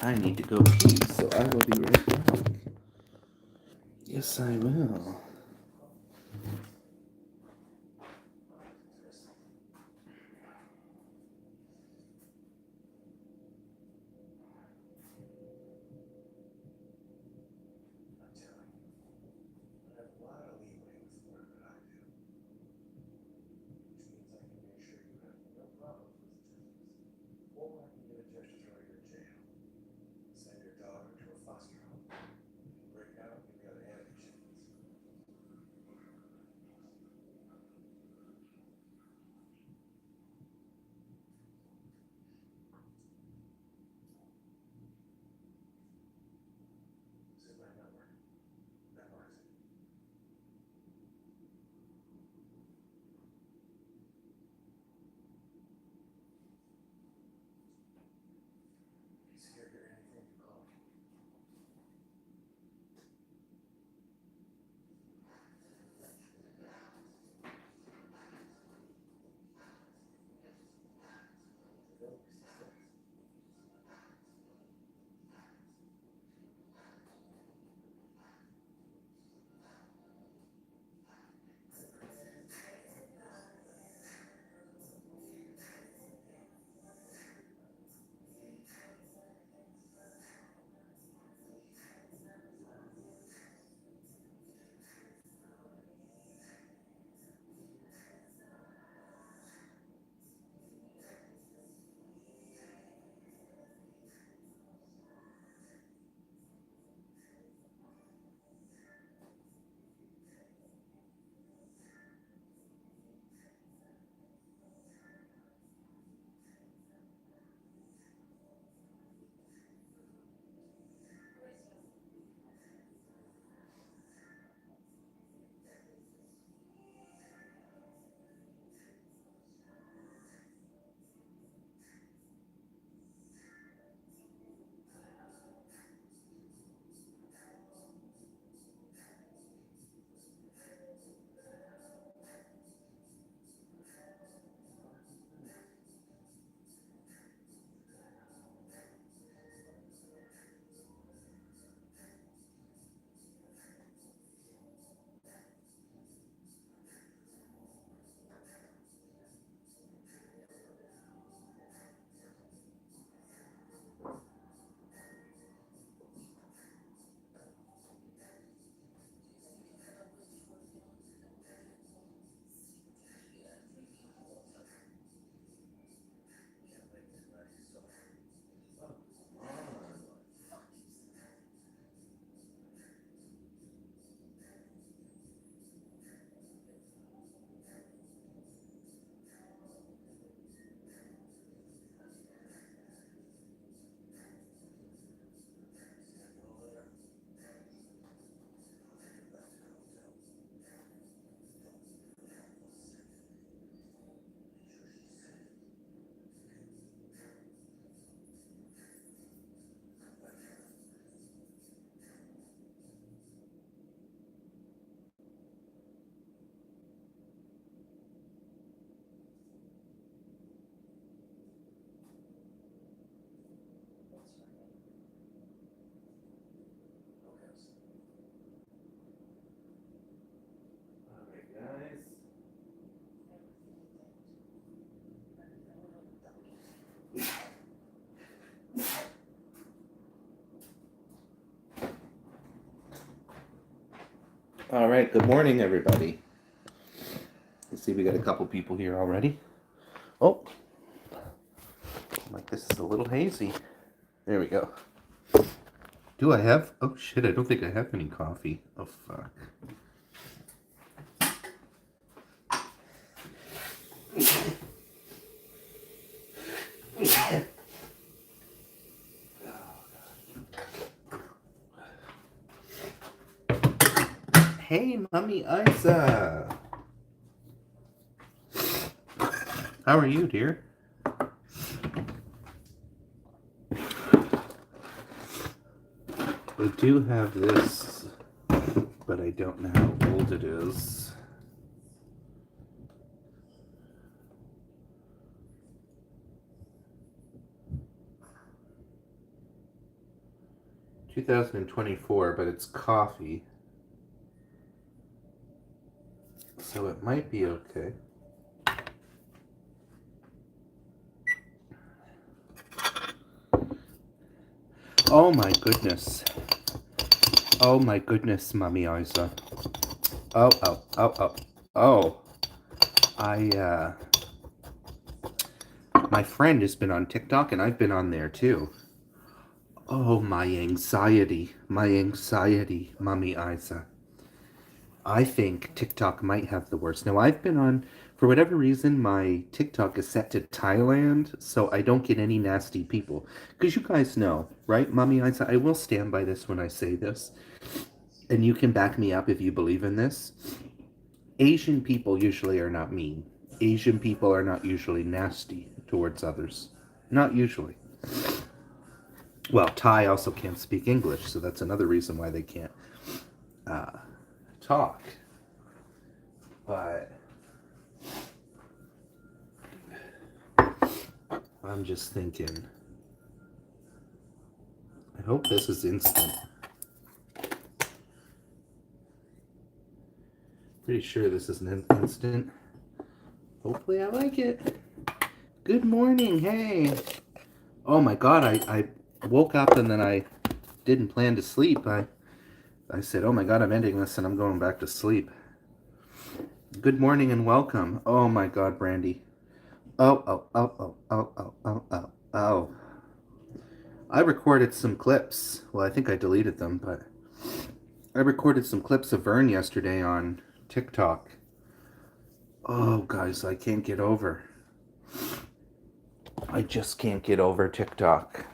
I need to go pee, so I will be right back. Yes, I will. All right, good morning, everybody. Let's see, we got a couple people here already. Oh, like this is a little hazy. There we go. Do I have? Oh shit! I don't think I have any coffee. Oh fuck. Hey, Mommy Isa. How are you, dear? I do have this, but I don't know how old it is. 2024, but it's coffee. So it might be okay. Oh my goodness. Oh my goodness, Mummy Isa. Oh, oh, oh, oh. Oh. My friend has been on TikTok and I've been on there too. Oh, my anxiety, Mummy Isa. I think TikTok might have the worst. Now, I've been on, for whatever reason, my TikTok is set to Thailand, so I don't get any nasty people. Because you guys know, right, Mummy Isa, I will stand by this when I say this, and you can back me up if you believe in this. Asian people usually are not mean. Asian people are not usually nasty towards others. Not usually. Well, Thai also can't speak English, so that's another reason why they can't talk. But I'm just thinking, I hope this is instant. Pretty sure this is an instant. Hopefully I like it. Good morning, hey. Oh my god, I woke up and then I didn't plan to sleep. I said, oh my god, I'm ending this and I'm going back to sleep. Good morning and welcome. Oh my god, Brandy. Oh. I recorded some clips. Well, I think I deleted them, but I recorded some clips of Vern yesterday on TikTok. Oh, guys, I can't get over. I just can't get over TikTok.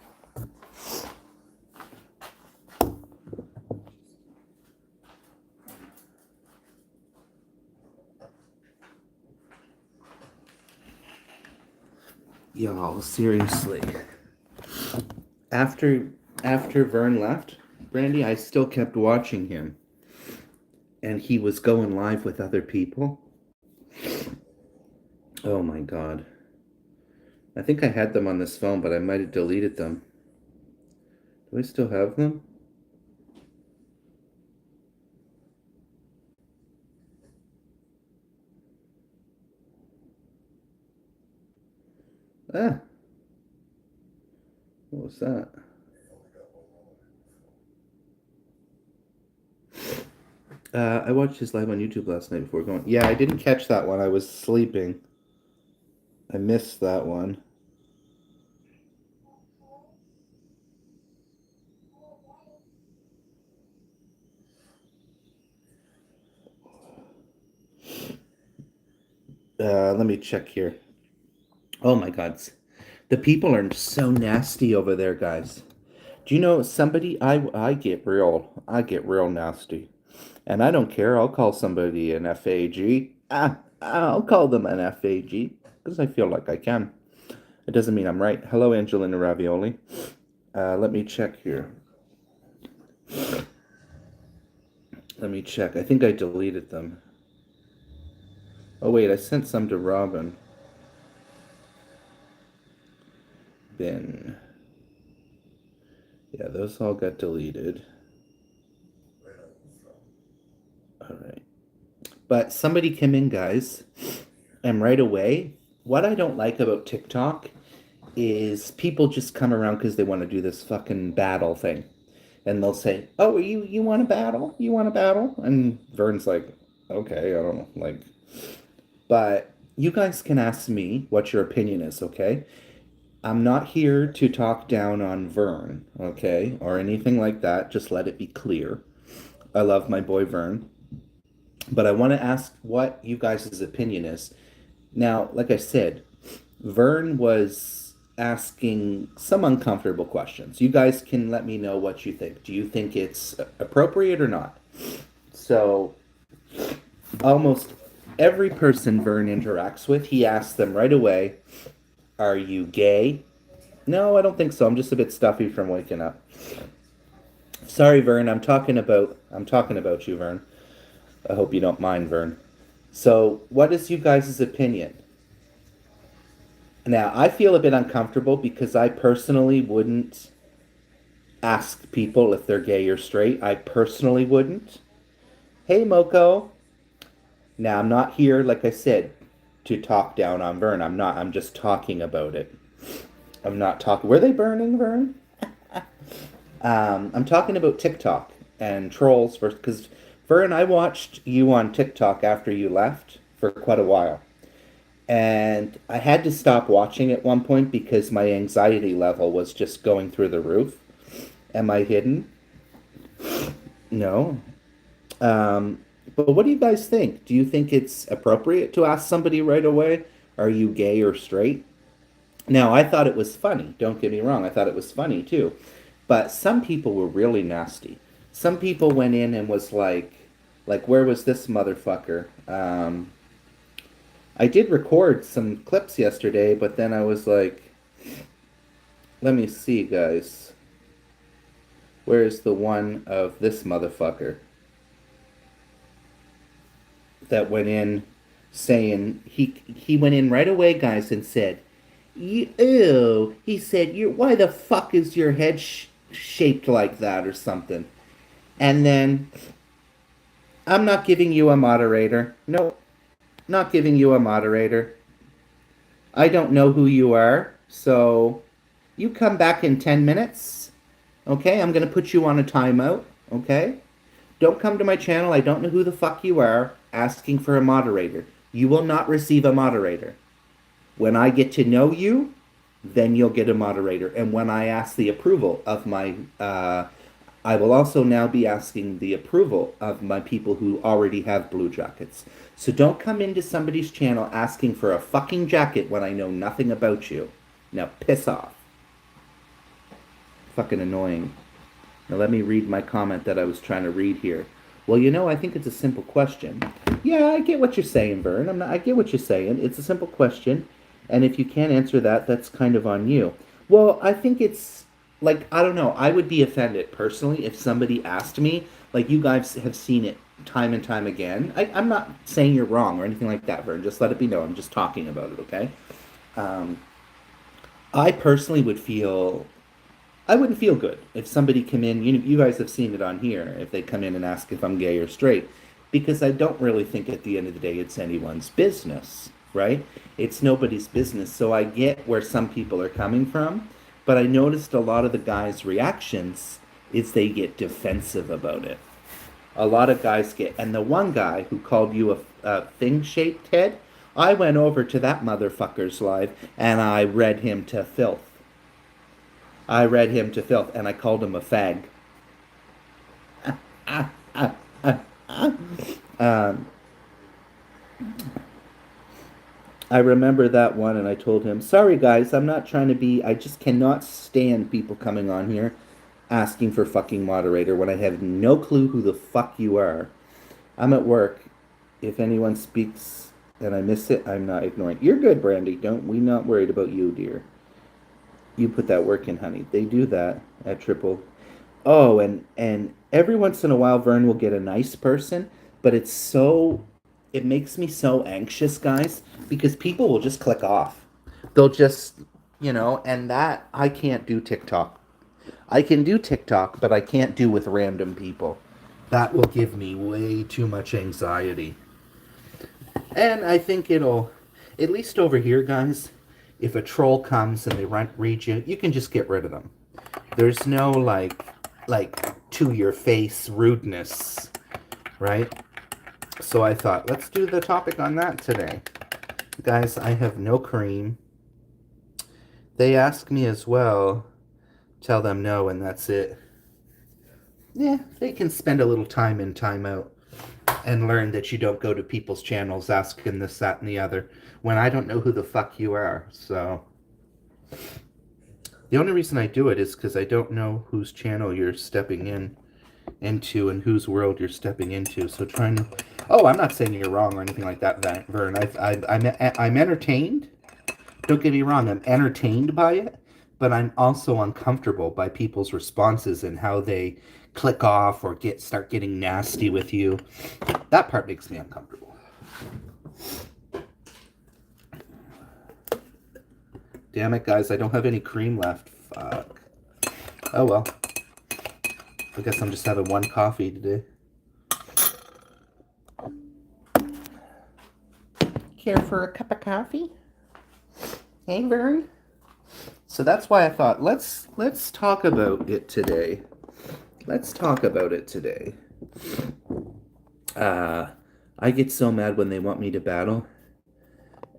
Y'all, seriously. After Vern left, Brandy, I still kept watching him. And he was going live with other people. Oh my god. I think I had them on this phone, but I might have deleted them. Do I still have them? Ah. What was that? I watched his live on YouTube last night before going. Yeah, I didn't catch that one. I was sleeping. I missed that one. Let me check here. Oh my god. The people are so nasty over there, guys. Do you know somebody I get real nasty. And I don't care. I'll call somebody an FAG. I'll call them an FAG because I feel like I can. It doesn't mean I'm right. Hello, Angelina Ravioli. Let me check here. Let me check. I think I deleted them. Oh, wait. I sent some to Robin. Bin. Yeah, those all got deleted. All right. But somebody came in, guys, and right away, what I don't like about TikTok is people just come around because they want to do this fucking battle thing. And they'll say, oh, you want to battle? You want to battle? And Vern's like, okay, I don't know. Like, but you guys can ask me what your opinion is, okay? I'm not here to talk down on Vern, okay? Or anything like that. Just let it be clear. I love my boy Vern. But I want to ask what you guys' opinion is. Now, like I said, Vern was asking some uncomfortable questions. You guys can let me know what you think. Do you think it's appropriate or not? So, almost every person Vern interacts with, he asks them right away, are you gay? No, I don't think so. I'm just a bit stuffy from waking up. Sorry, Vern. I'm talking about you, Vern. I hope you don't mind, Vern. So, what is you guys' opinion? Now, I feel a bit uncomfortable because I personally wouldn't ask people if they're gay or straight. I personally wouldn't. Hey, Moko. Now, I'm not here, like I said, to talk down on Vern. I'm not. I'm just talking about it. I'm not talking. Were they burning, Vern? I'm talking about TikTok and trolls because Vern, I watched you on TikTok after you left for quite a while. And I had to stop watching at one point because my anxiety level was just going through the roof. Am I hidden? No. Um, but what do you guys think? Do you think it's appropriate to ask somebody right away, are you gay or straight? Now, I thought it was funny. Don't get me wrong. I thought it was funny too. But some people were really nasty. Some people went in and was like, where was this motherfucker? I did record some clips yesterday, but then I was like, let me see, guys. Where's the one of this motherfucker that went in saying he went in right away, guys, and said, "Ew." He said, "You why the fuck is your head shaped like that or something?" And then I'm not giving you a moderator. No, not giving you a moderator. I don't know who you are, so you come back in 10 minutes. Okay, I'm going to put you on a timeout. Okay? Don't come to my channel. I don't know who the fuck you are asking for a moderator. You will not receive a moderator. When I get to know you, then you'll get a moderator. And when I ask the approval of my, I will also now be asking the approval of my people who already have blue jackets. So don't come into somebody's channel asking for a fucking jacket when I know nothing about you. Now piss off. Fucking annoying. Now let me read my comment that I was trying to read here. Well, I think it's a simple question. Yeah, I get what you're saying, Vern. I get what you're saying. It's a simple question, and if you can't answer that, that's kind of on you. Well, I think it's like I don't know. I would be offended personally if somebody asked me, like you guys have seen it time and time again. I'm not saying you're wrong or anything like that, Vern. Just let it be known. I'm just talking about it, okay? Um, I personally would feel I wouldn't feel good if somebody come in. You guys have seen it on here. If they come in and ask if I'm gay or straight, because I don't really think at the end of the day it's anyone's business, right? It's nobody's business. So I get where some people are coming from, but I noticed a lot of the guys' reactions is they get defensive about it. A lot of guys get, and the one guy who called you a thing-shaped head, I went over to that motherfucker's live and I read him to filth. I read him to filth, and I called him a fag. Um, I remember that one, and I told him, "Sorry, guys, I'm not trying to be. I just cannot stand people coming on here asking for fucking moderator when I have no clue who the fuck you are. I'm at work. If anyone speaks and I miss it, I'm not ignoring. You're good, Brandy. Don't we not worried about you, dear. You put that work in, honey. They do that at Triple. Oh, and every once in a while, Vern will get a nice person, but it makes me so anxious, guys, because people will just click off. They'll just, and that I can't do TikTok. I can do TikTok, but I can't do with random people. That will give me way too much anxiety. And I think it'll, at least over here, guys, if a troll comes and they read you, you can just get rid of them. There's no like to your face rudeness, right? So I thought, let's do the topic on that today. Guys, I have no cream. They ask me as well, tell them no, and that's it. Yeah, they can spend a little time in, time out, and learn that you don't go to people's channels asking this, that, and the other when I don't know who the fuck you are. So the only reason I do it is because I don't know whose channel you're stepping into and whose world you're stepping into. So trying to... Oh, I'm not saying you're wrong or anything like that, Vern. I'm entertained. Don't get me wrong, I'm entertained by it, but I'm also uncomfortable by people's responses and how they click off or start getting nasty with you. That part makes me uncomfortable. Damn it, guys, I don't have any cream left. Fuck. Oh well. I guess I'm just having one coffee today. Care for a cup of coffee? Hey, Vern? So that's why I thought let's talk about it today. Let's talk about it today. Uh, I get so mad when they want me to battle.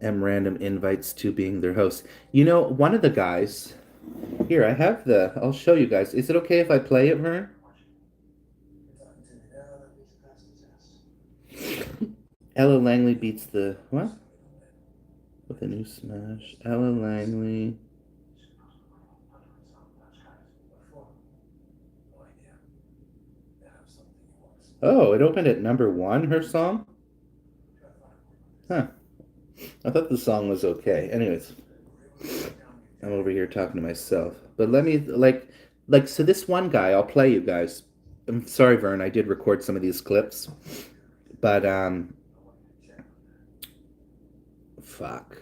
M random invites to being their host. You know, one of the guys. Here, I have the. I'll show you guys. Is it okay if I play it, Vern? Ella Langley beats the what? With a new smash. Ella Langley. Oh, it opened at number one, her song? Huh. I thought the song was okay. Anyways, I'm over here talking to myself. But let me, so this one guy, I'll play you guys. I'm sorry, Vern, I did record some of these clips. But, fuck.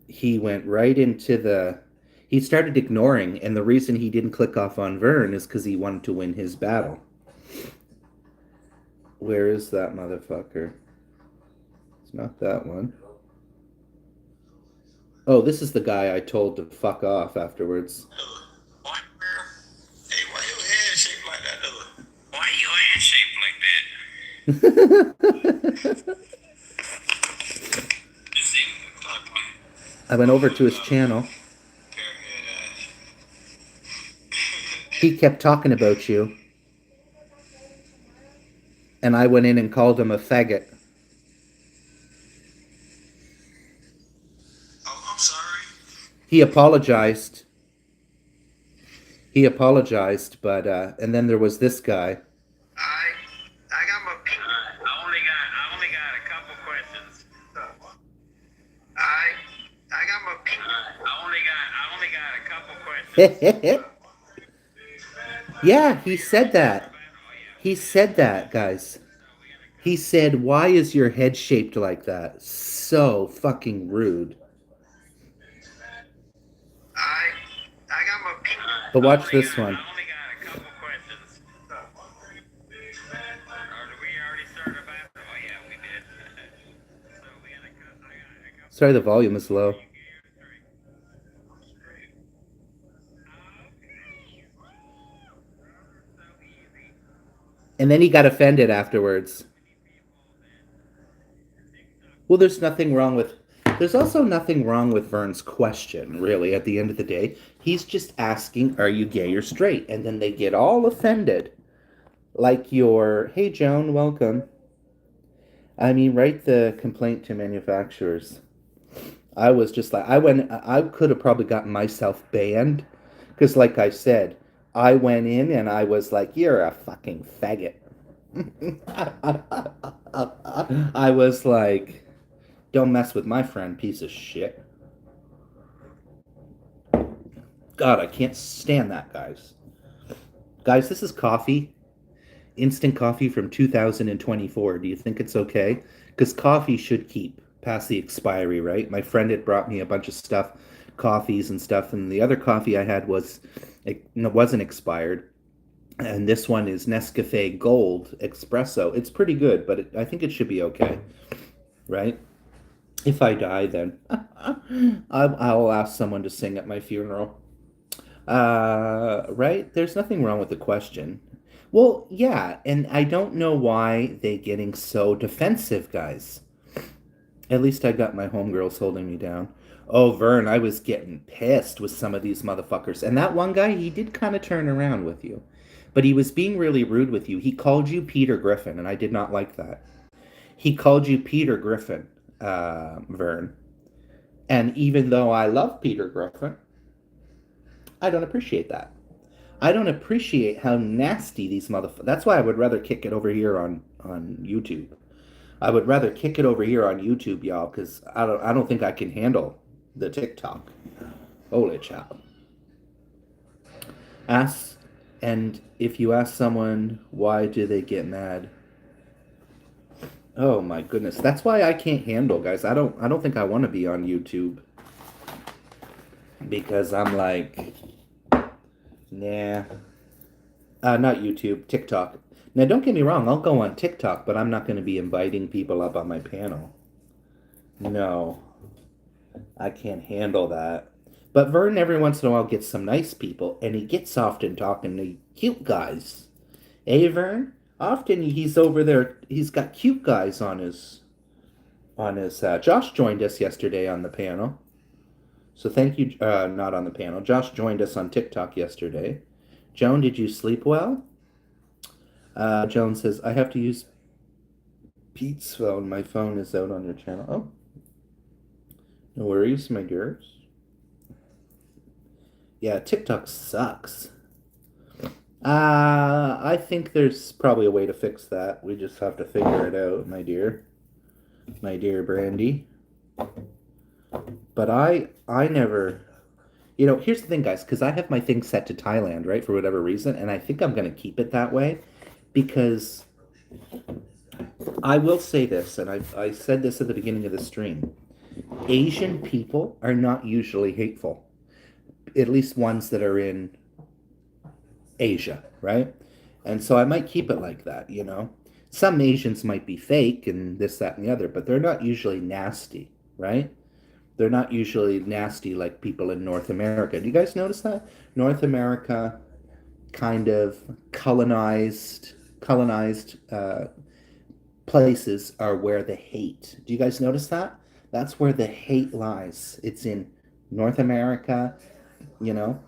He went right into the. He started ignoring, and the reason he didn't click off on Vern is because he wanted to win his battle. Where is that motherfucker? It's not that one. Oh, this is the guy I told to fuck off afterwards. Hey, why your head shaped like that? Why your head shaped like that? I went over to his channel. He kept talking about you. And I went in and called him a faggot. Oh, I'm sorry. He apologized. He apologized, but and then there was this guy. I got my. I only got a couple questions. I got my. I only got a couple questions. Yeah, he said that. He said that, guys. He said, "Why is your head shaped like that?" So fucking rude. I got my. But watch this one. I only got a couple questions. We already started a battle. Oh yeah, we did. So we got a couple. Sorry, the volume is low. And then he got offended afterwards. Well, there's also nothing wrong with Vern's question, really, at the end of the day. He's just asking, are you gay or straight? And then they get all offended. Like hey, Joan, welcome. I mean, write the complaint to manufacturers. I was just like, I could have probably gotten myself banned. Because, like I said, I went in and I was like, you're a fucking faggot. I was like, don't mess with my friend, piece of shit. God, I can't stand that, guys. Guys, this is coffee. Instant coffee from 2024. Do you think it's okay? Because coffee should keep past the expiry, right? My friend had brought me a bunch of stuff, coffees and stuff, and the other coffee I had wasn't expired. And this one is Nescafe Gold Espresso. It's pretty good, but I think it should be okay, right? If I die, then I'll ask someone to sing at my funeral. Right? There's nothing wrong with the question. Well, yeah, and I don't know why they getting so defensive, guys. At least I got my homegirls holding me down. Oh, Vern, I was getting pissed with some of these motherfuckers. And that one guy, he did kind of turn around with you. But he was being really rude with you. He called you Peter Griffin, and I did not like that. He called you Peter Griffin, Vern. And even though I love Peter Griffin, I don't appreciate that. I don't appreciate how nasty these motherfuckers. That's why I would rather kick it over here on YouTube. I would rather kick it over here on YouTube, y'all, because I don't think I can handle the TikTok. Holy child. And if you ask someone why do they get mad, oh my goodness, that's why I can't handle, guys. I don't think I want to be on YouTube because I'm like, nah. Not YouTube, TikTok. Now, don't get me wrong, I'll go on TikTok, but I'm not going to be inviting people up on my panel. No, I can't handle that. But Vern every once in a while gets some nice people, and he gets often talking to cute guys. Eh, Vern? Often he's over there. He's got cute guys on his. Josh joined us yesterday on the panel, so thank you. Not on the panel. Josh joined us on TikTok yesterday. Joan, did you sleep well? Joan says I have to use Pete's phone. My phone is out on your channel. Oh, no worries, my dears. Yeah, TikTok sucks. I think there's probably a way to fix that. We just have to figure it out, my dear Brandy. But I never, here's the thing, guys, because I have my thing set to Thailand, right, for whatever reason, and I think I'm gonna keep it that way because I will say this, and I said this at the beginning of the stream. Asian people are not usually hateful, at least ones that are in Asia, right? And so I might keep it like that. Some Asians might be fake and this, that, and the other, but they're not usually nasty, right? They're not usually nasty like people in North America. Do you guys notice that? North America kind of colonized places are where the hate. Do you guys notice that? That's where the hate lies. It's in North America, you know,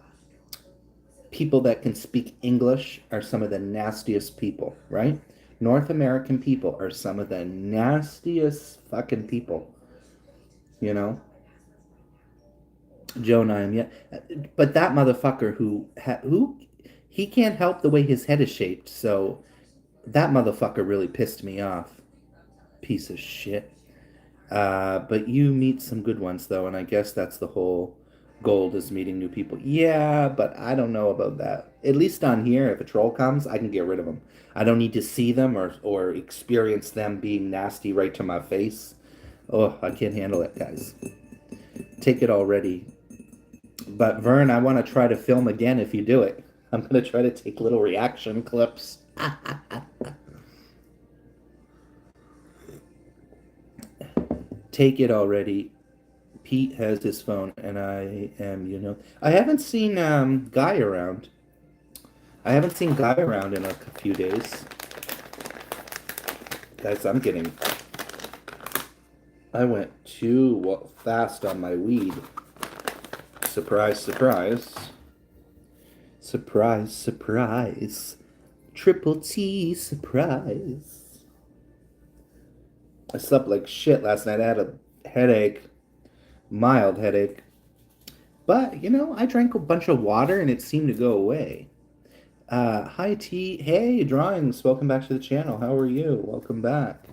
people that can speak English are some of the nastiest people, right? North American people are some of the nastiest fucking people, you know? Joe I am, yeah. But that motherfucker who he can't help the way his head is shaped, so that motherfucker really pissed me off. Piece of shit. But you meet some good ones though, and I guess that's the whole goal is meeting new people. Yeah, but I don't know about that. At least on here, if a troll comes, I can get rid of them. I don't need to see them or experience them being nasty right to my face. Oh, I can't handle it, guys. Take it already. But Vern, I want to try to film again if you do it. I'm gonna try to take little reaction clips. Take it already. Pete has his phone, and I am. I haven't seen Guy around. I haven't seen Guy around in a few days. Guys, I went too fast on my weed. Surprise, surprise. Surprise, surprise. Triple T surprise. I slept like shit last night. I had a headache, mild headache. But, I drank a bunch of water and it seemed to go away. Hi T. Hey, Drawings. Welcome back to the channel. How are you? Welcome back.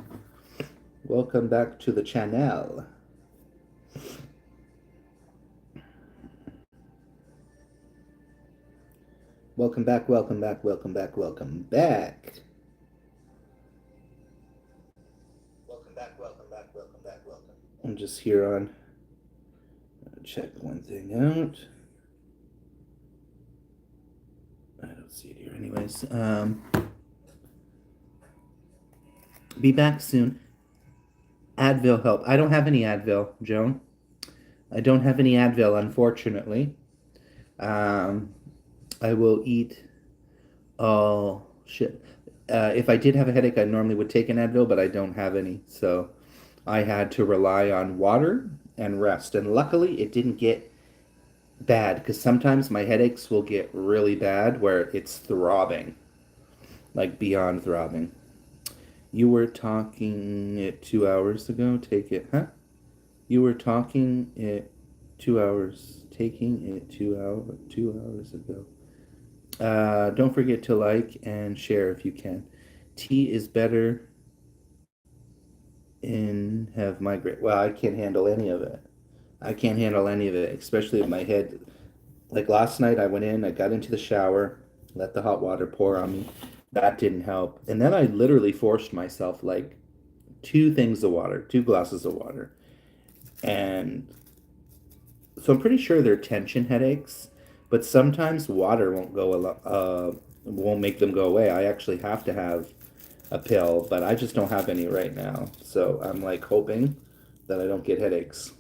Welcome back to the channel. Welcome back, welcome back, welcome back, welcome back. Welcome back, welcome back, welcome back, welcome. I'm just here on. Check one thing out. I don't see it here anyways. Be back soon. Advil help. I don't have any Advil, Joan. I don't have any Advil, unfortunately. I will eat. Oh, shit. If I did have a headache, I normally would take an Advil, but I don't have any. So I had to rely on water and rest. And luckily, it didn't get bad because sometimes my headaches will get really bad where it's throbbing, like beyond throbbing. You were talking it 2 hours ago. Take it, huh? You were talking it 2 hours. Taking it 2 hours ago. Don't forget to like and share if you can. Tea is better in have migraine. Well, I can't handle any of it. I can't handle any of it, especially if my head. Like last night, I went in, I got into the shower, let the hot water pour on me. That didn't help. And then I literally forced myself like two things of water, 2 glasses of water. And so I'm pretty sure they're tension headaches, but sometimes water won't go a lot. won't make them go away. I actually have to have a pill, but I just don't have any right now. So I'm like hoping that I don't get headaches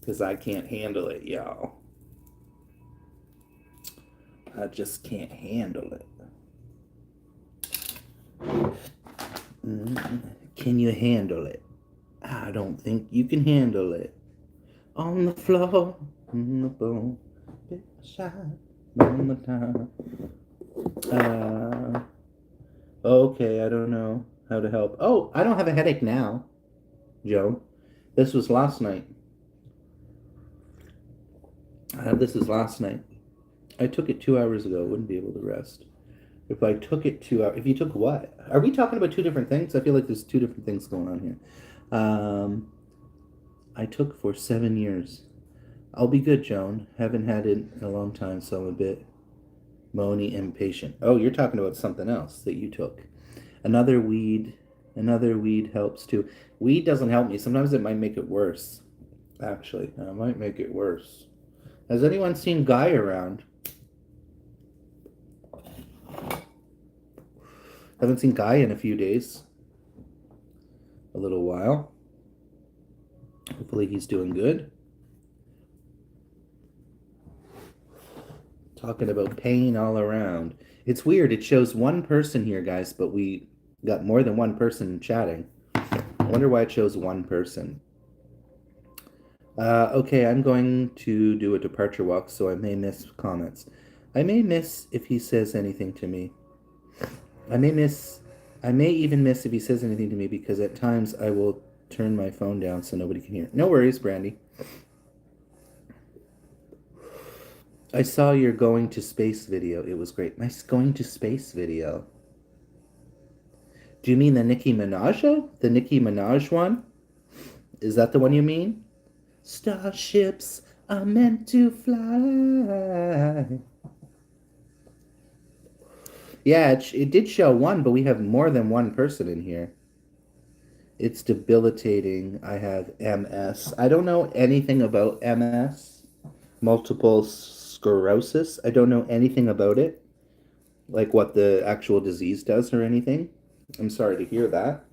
because I can't handle it, y'all. I just can't handle it. Can you handle it? I don't think you can handle it. On the floor, on the bone, shot on the time. Okay, I don't know how to help. Oh, I don't have a headache now, Joe. This was last night. This is last night. I took it 2 hours ago. Wouldn't be able to rest. If I took it 2 hours, if you took what? Are we talking about two different things? I feel like there's two different things going on here. I took for 7 years. I'll be good, Joan. Haven't had it in a long time, so I'm a bit moany impatient. Oh, you're talking about something else that you took. Another weed. Another weed helps too. Weed doesn't help me. Sometimes it might make it worse. Actually, it might make it worse. Has anyone seen Guy around? Haven't seen Guy in a few days. A little while. Hopefully he's doing good. Talking about pain all around. It's weird. It shows one person here, guys, but we got more than one person chatting. I wonder why it shows one person. Okay, I'm going to do a departure walk, so I may miss comments. I may miss if he says anything to me. I may even miss if he says anything to me because at times I will turn my phone down so nobody can hear. No worries, Brandy. I saw your going to space video. It was great. My going to space video. Do you mean the Nicki Minaj? The Nicki Minaj one? Is that the one you mean? Starships are meant to fly. Yeah, it did show one, but we have more than one person in here. It's debilitating. I have MS. I don't know anything about MS, multiple sclerosis. I don't know anything about it, like what the actual disease does or anything. I'm sorry to hear that.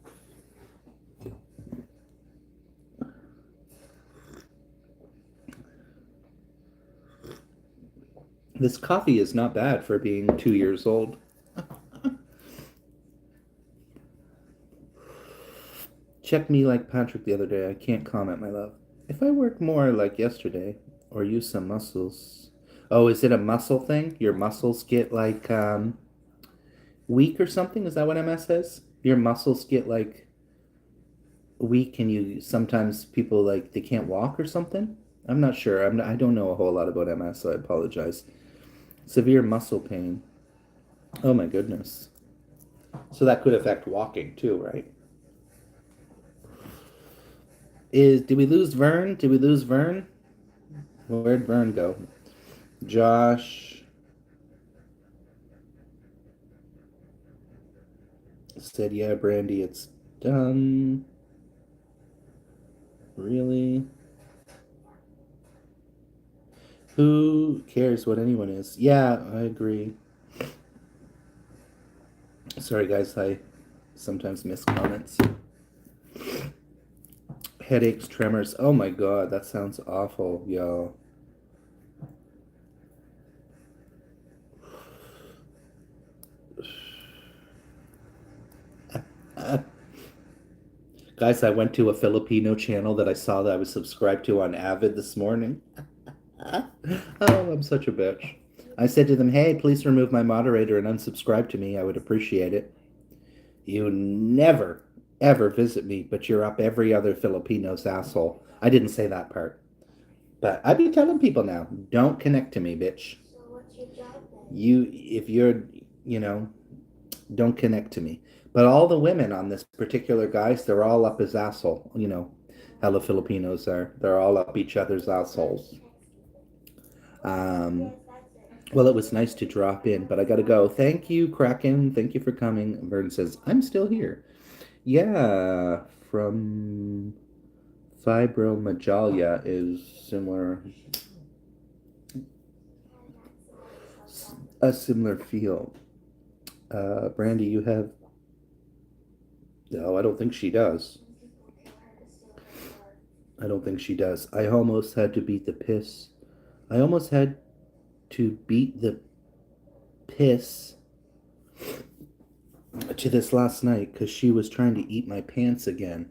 This coffee is not bad for being 2 years old. Check me like Patrick the other day. I can't comment, my love. If I work more like yesterday or use some muscles. Oh, is it a muscle thing? Your muscles get like weak or something? Is that what MS is? Your muscles get like weak and you sometimes people like they can't walk or something? I'm not sure. I don't know a whole lot about MS, so I apologize. Severe muscle pain. Oh my goodness. So that could affect walking too, right? Did we lose Vern? Did we lose Vern? Where'd Vern go? Josh said, yeah, Brandy, it's done. Really? Who cares what anyone is? Yeah, I agree. Sorry, guys, I sometimes miss comments. Headaches, tremors. Oh my god, that sounds awful, y'all. Guys, I went to a Filipino channel that I saw that I was subscribed to on Avid this morning. Oh, I'm such a bitch. I said to them, hey, please remove my moderator and unsubscribe to me. I would appreciate it. You never, ever visit me, but you're up every other Filipino's asshole. I didn't say that part. But I be telling people now, don't connect to me, bitch. So what's your job then? If you're, don't connect to me. But all the women on this particular guys, they're all up his asshole. How the Filipinos are. They're all up each other's assholes. Well, it was nice to drop in, but I gotta go. Thank you, Kraken. Thank you for coming. Vern says, I'm still here. Yeah, from fibromyalgia is similar. a similar feel. Brandy, you have. No, I don't think she does. I don't think she does. I almost had to beat the piss. I almost had to beat the piss to this last night because she was trying to eat my pants again.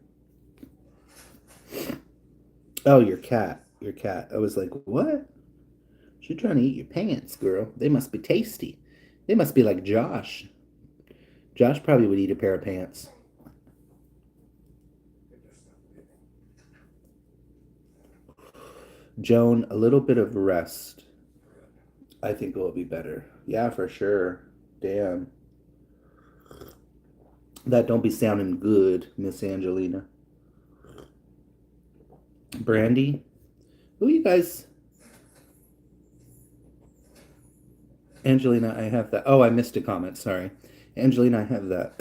Oh, your cat. Your cat. I was like, what? She's trying to eat your pants, girl. They must be tasty. They must be like Josh. Josh probably would eat a pair of pants. Joan, a little bit of rest. I think will be better. Yeah, for sure. Damn. That don't be sounding good, Miss Angelina. Brandy? Who you guys? Angelina, I have that. Oh, I missed a comment. Sorry. Angelina, I have that.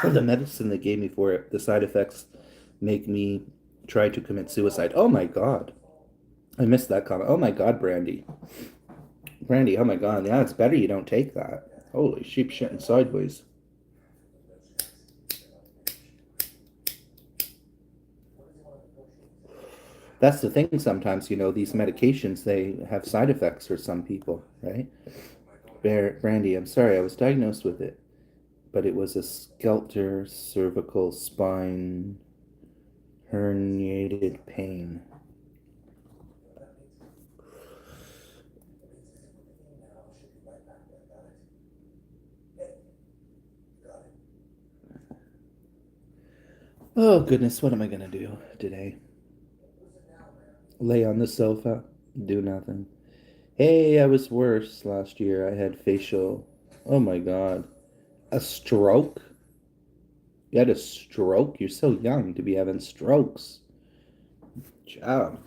The medicine they gave me for it, the side effects make me try to commit suicide. Oh my God. I missed that comment. Oh my God, Brandy. Brandy, oh my God. Yeah, it's better you don't take that. Holy sheep shitting sideways. That's the thing sometimes, these medications, they have side effects for some people, right? Brandy, I'm sorry, I was diagnosed with it, but it was a skelter cervical spine herniated pain. Oh goodness, what am I gonna do today? Lay on the sofa, do nothing. Hey, I was worse last year. I had facial. Oh my God. A stroke? You had a stroke? You're so young to be having strokes. Job.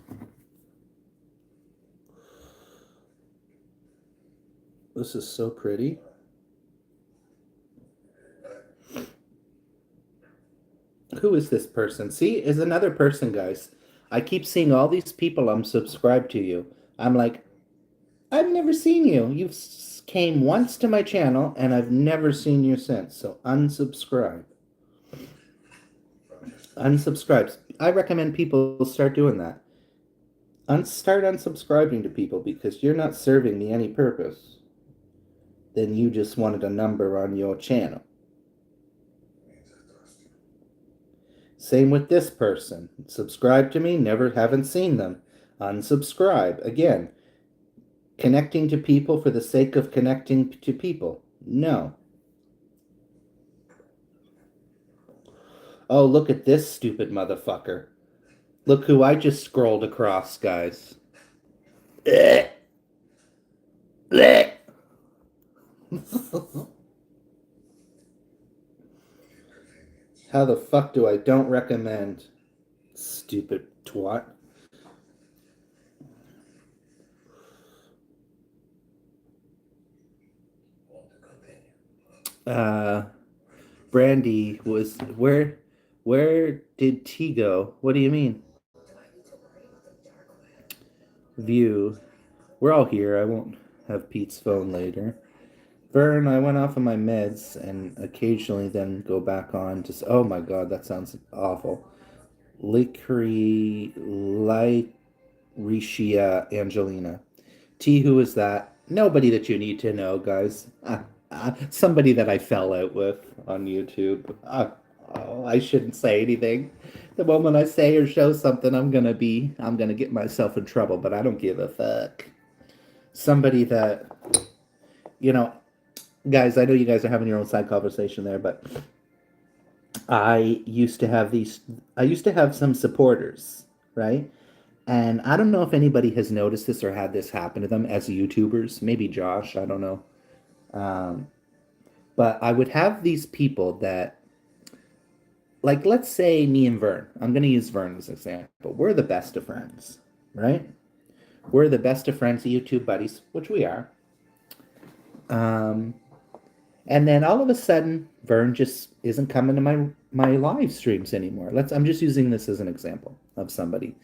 This is so pretty. Who is this person? See, is another person, guys. I keep seeing all these people. I'm subscribed to you. I'm like, I've never seen you. You came once to my channel and I've never seen you since. So unsubscribe. Unsubscribe. I recommend people start doing that. Start unsubscribing to people because you're not serving me any purpose. Then you just wanted a number on your channel. Same with this person. Subscribe to me, never haven't seen them. Unsubscribe. Again, connecting to people for the sake of connecting to people. No. Oh, look at this stupid motherfucker. Look who I just scrolled across, guys. Blech. Blech. How the fuck do I don't recommend? Stupid twat. Uh, Brandy was where did T go? What do you mean? View. We're all here. I won't have Pete's phone later. Vern, I went off of my meds and occasionally then go back on to. Oh my God, that sounds awful. Lyricia Angelina. T, who is that? Nobody that you need to know, guys. Somebody that I fell out with on YouTube. Oh, I shouldn't say anything. The moment I say or show something, I'm gonna get myself in trouble, but I don't give a fuck. Somebody that, you know, guys, I know you guys are having your own side conversation there, but I used to have these, I used to have some supporters, right? And I don't know if anybody has noticed this or had this happen to them as YouTubers. Maybe Josh, I don't know. Um, but I would have these people that, like, let's say me and Vern. I'm going to use Vern as an example. We're the best of friends, right? We're the best of friends, YouTube buddies, which we are. Um, and then all of a sudden, Vern just isn't coming to my live streams anymore. I'm just using this as an example of somebody.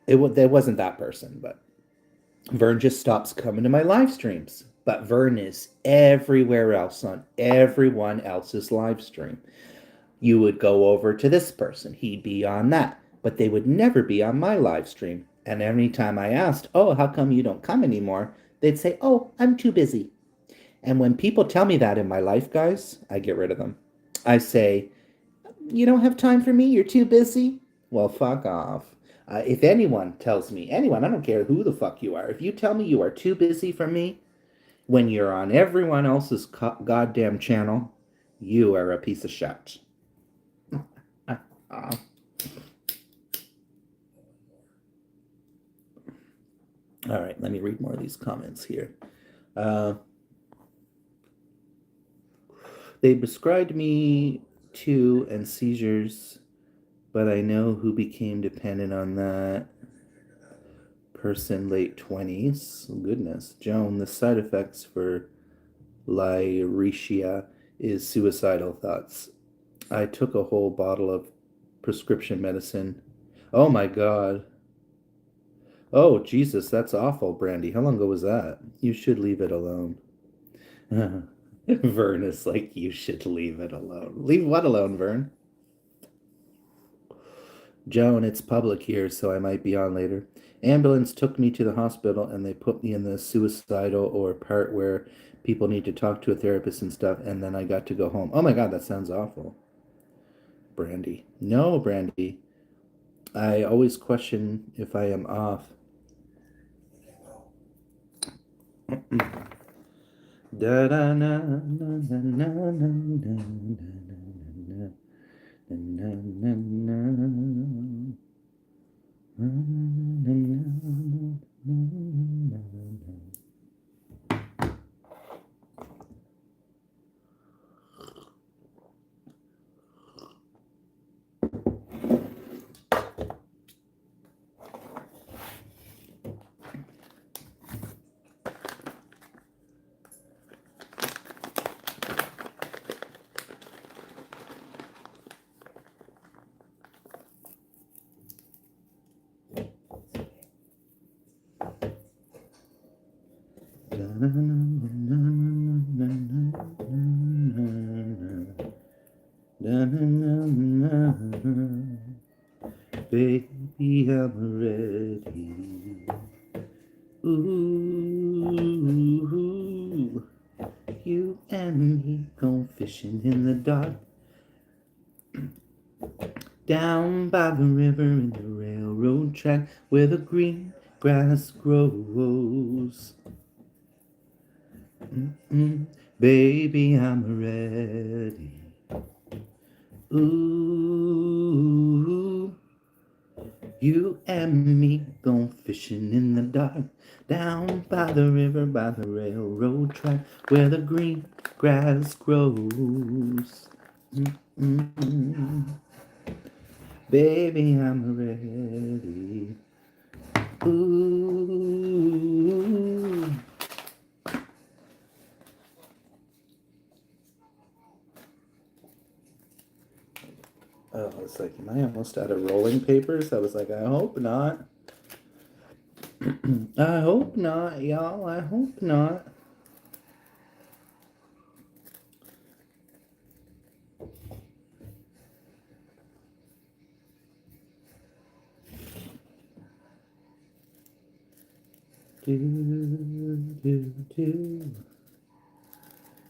There wasn't that person, but Vern just stops coming to my live streams. But Vern is everywhere else on everyone else's live stream. You would go over to this person, he'd be on that, but they would never be on my live stream. And every time I asked, "Oh, how come you don't come anymore?" they'd say, "Oh, I'm too busy." And when people tell me that in my life, guys, I get rid of them. I say, "You don't have time for me? You're too busy?" Well, fuck off. If anyone tells me, anyone, I don't care who the fuck you are, if you tell me you are too busy for me when you're on everyone else's goddamn channel, you are a piece of shit. Uh, all right, let me read more of these comments here. They prescribed me to and seizures, but I know who became dependent on that person late 20s. Goodness. Joan, the side effects for Lyricia is suicidal thoughts. I took a whole bottle of prescription medicine. Oh my god. Oh, Jesus, that's awful, Brandy. How long ago was that? You should leave it alone. Vern is like, you should leave it alone. Leave what alone, Vern? Joan, it's public here, so I might be on later. Ambulance took me to the hospital and they put me in the suicidal or part where people need to talk to a therapist and stuff, and then I got to go home. Oh my god, that sounds awful. Brandy. No, Brandy. I always question if I am off. Da da na na na na na na na na na na. Baby, I'm ready. Ooh, you and me go fishing in the dark. Down by the river in the railroad track where the green grass grows. Baby, I'm ready. Ooh, you and me go fishing in the dark. Down by the river, by the railroad track where the green grass grows. Baby, I'm ready. Ooh. Oh, it's like, am I almost out of rolling papers? I was like, I hope not. I hope not, y'all. I hope not. Do, do, do.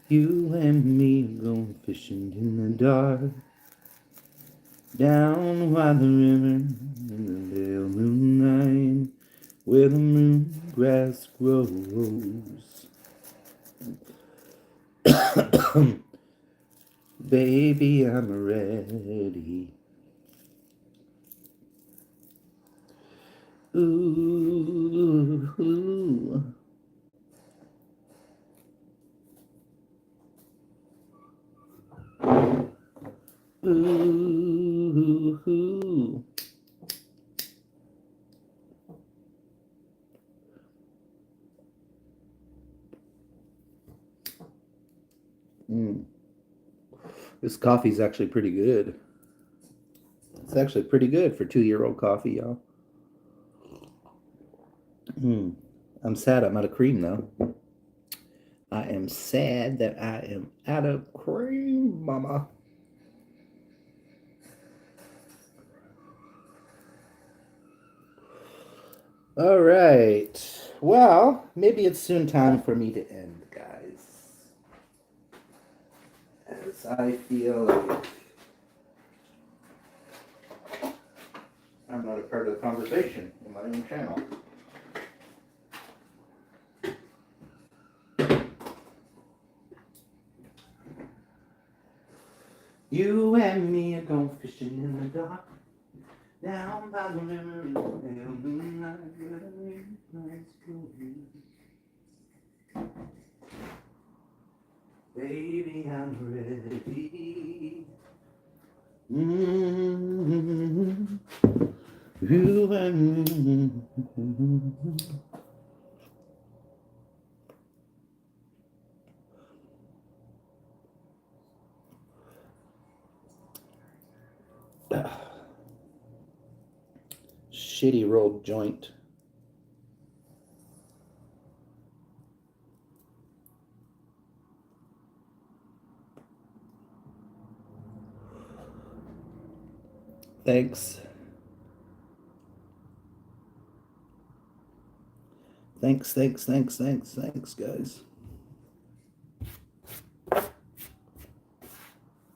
You and me go fishing in the dark. Down by the river in the pale moonlight where the moon grass grows. Baby, I'm ready. Ooh, ooh. Ooh, ooh. This coffee's actually pretty good. It's actually pretty good for 2-year-old coffee, y'all. I'm sad I'm out of cream, though. I am sad that I am out of cream, mama. All right. Well, maybe it's soon time for me to end, guys. As I feel like I'm not a part of the conversation in my own channel. You and me are going fishing in the dark. Down by the river, baby, I'm ready. Mm-hmm. You and me. Shitty rolled joint. Thanks. Thanks, guys.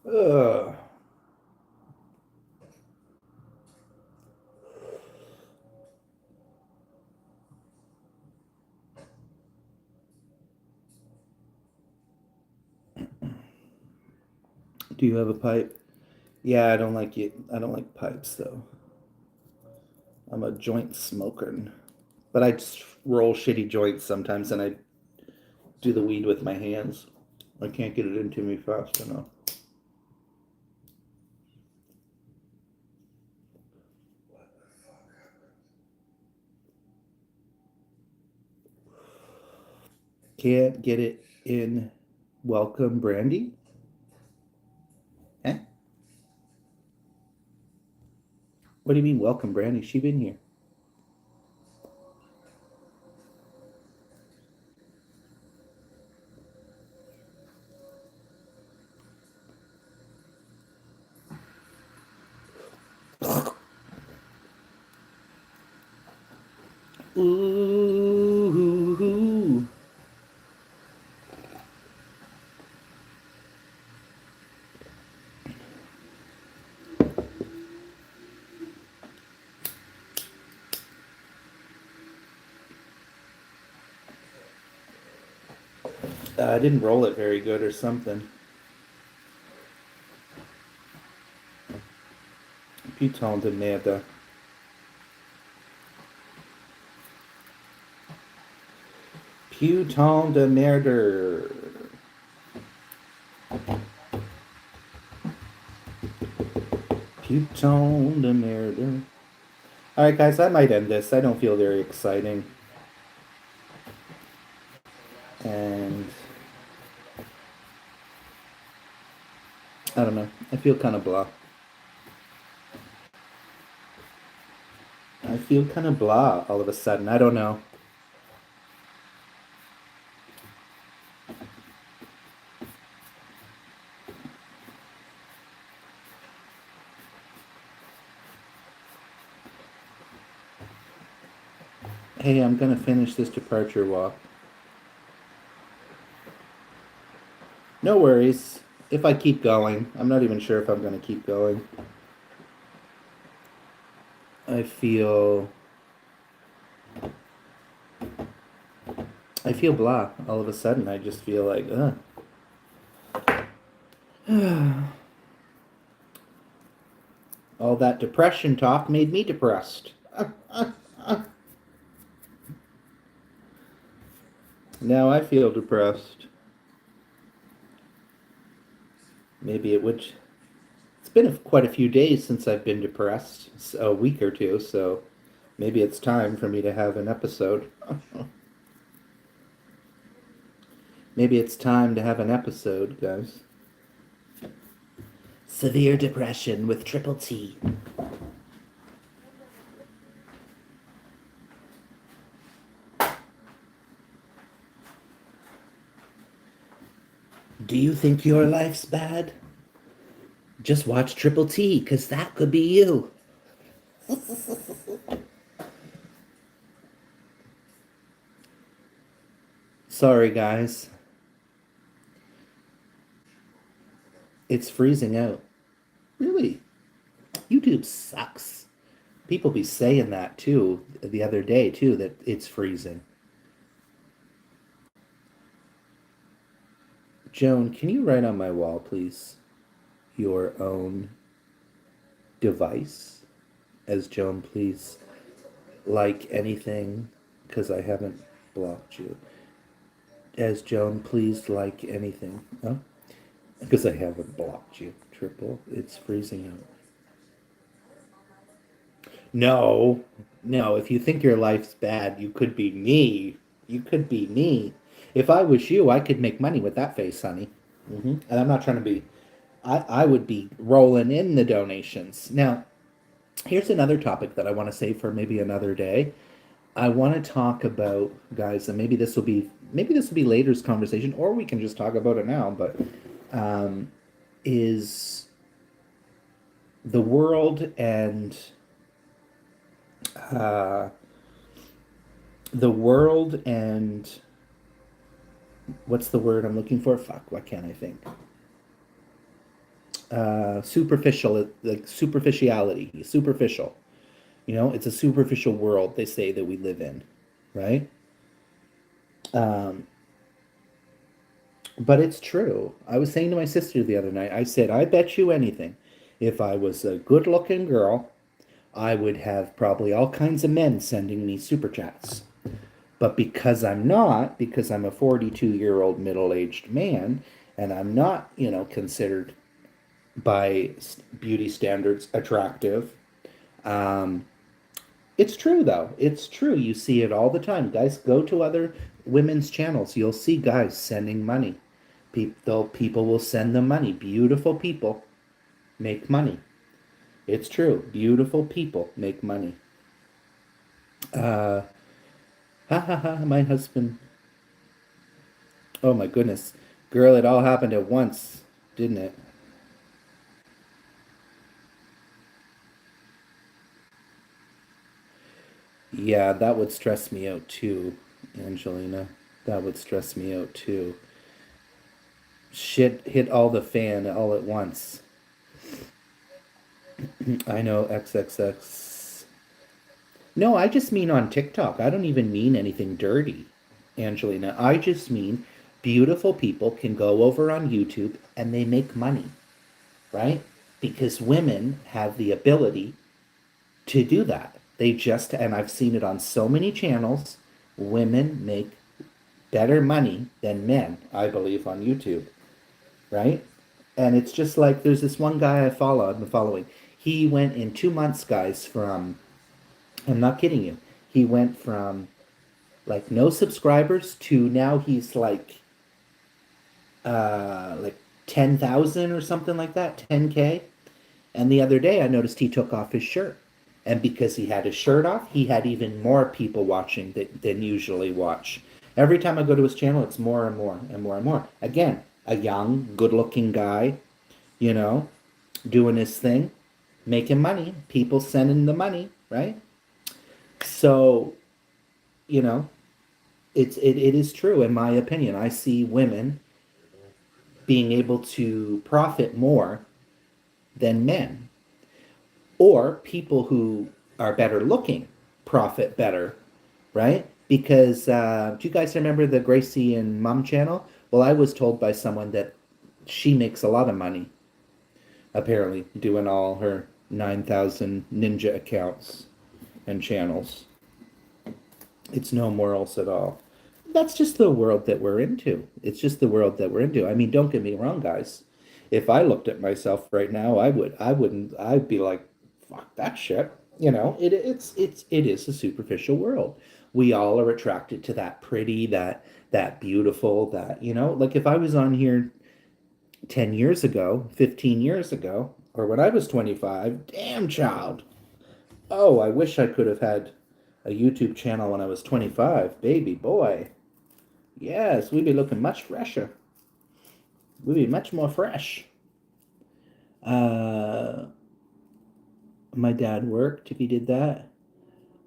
Ugh. Do you have a pipe? Yeah, I don't like it. I don't like pipes though. I'm a joint smoker. But I just roll shitty joints sometimes and I do the weed with my hands. I can't get it into me fast enough. Can't get it in. Welcome, Brandy. Eh? What do you mean, welcome, Brandy? She been here. Ooh. I didn't roll it very good or something. Putain de merde. Putain de merde. Putain de merde. Alright, guys, I might end this. I don't feel very exciting. And I don't know. I feel kind of blah. I feel kind of blah all of a sudden. I don't know. Hey, I'm gonna finish this departure walk. No worries. If I keep going, I'm not even sure if I'm gonna keep going. I feel blah all of a sudden. I just feel like, all that depression talk made me depressed. Now I feel depressed. Maybe it would. It's been quite a few days since I've been depressed, a week or two, so maybe it's time for me to have an episode. Maybe it's time to have an episode, guys. Severe depression with triple T. Do you think your life's bad? Just watch Triple T, because that could be you. Sorry, guys. It's freezing out. Really? YouTube sucks. People be saying that too the other day too, that it's freezing. Joan, can you write on my wall, please? Your own device. As Joan, please like anything, because I haven't blocked you. As Joan, please like anything. Huh? Because I haven't blocked you. Triple. It's freezing out. No, no. If you think your life's bad, you could be me. You could be me. If I was you, I could make money with that face, honey. And I'm not trying to be. I would be rolling in the donations. Now, here's another topic that I want to save for maybe another day. I want to talk about, guys, and maybe this will be later's conversation, or we can just talk about it now. But is the world and uh, the world and what's the word I'm looking for? Fuck, what can't I think? Superficial, like superficiality, superficial. It's a superficial world they say that we live in, right? Um, but it's true. I was saying to my sister the other night, I said, I bet you anything, if I was a good-looking girl, I would have probably all kinds of men sending me super chats. But because I'm not, because I'm a 42-year-old middle-aged man, and I'm not, considered by beauty standards attractive. Um, it's true though. It's true. You see it all the time. Guys, go to other women's channels. You'll see guys sending money. People will send them money. Beautiful people make money. It's true. Beautiful people make money. Uh, ha ha ha. My husband. Oh my goodness, girl! It all happened at once, didn't it? Yeah, that would stress me out too, Angelina. That would stress me out too. Shit hit all the fan all at once. I know XXX. No, I just mean on TikTok. I don't even mean anything dirty, Angelina. I just mean beautiful people can go over on YouTube and they make money, right? Because women have the ability to do that. And I've seen it on so many channels, women make better money than men, I believe, on YouTube, right? And it's just like there's this one guy I'm following. He went in 2 months, guys, I'm not kidding you. He went from like no subscribers to now he's like 10,000 or something like that, 10K. And the other day I noticed he took off his shirt. And because he had his shirt off, he had even more people watching than usually watch. Every time I go to his channel, it's more and more and more and more. Again, a young, good looking guy, you know, doing his thing, making money, people sending the money, right? So, you know, it is true in my opinion. I see women being able to profit more than men, or people who are better looking profit better, right? Because do you guys remember the Gracie and Mom channel? Well, I was told by someone that she makes a lot of money, apparently, doing all her 9,000 ninja accounts and channels. It's no morals at all. That's just the world that we're into. It's just the world that we're into. I mean, don't get me wrong, guys. If I looked at myself right now, I'd be like, fuck that shit. It is a superficial world. We all are attracted to that pretty, that beautiful, like if I was on here 10 years ago, 15 years ago, or when I was 25, damn child. Oh, I wish I could have had a YouTube channel when I was 25, baby boy. Yes, we'd be looking much fresher. Would be much more fresh. Uh, my dad worked if he did that.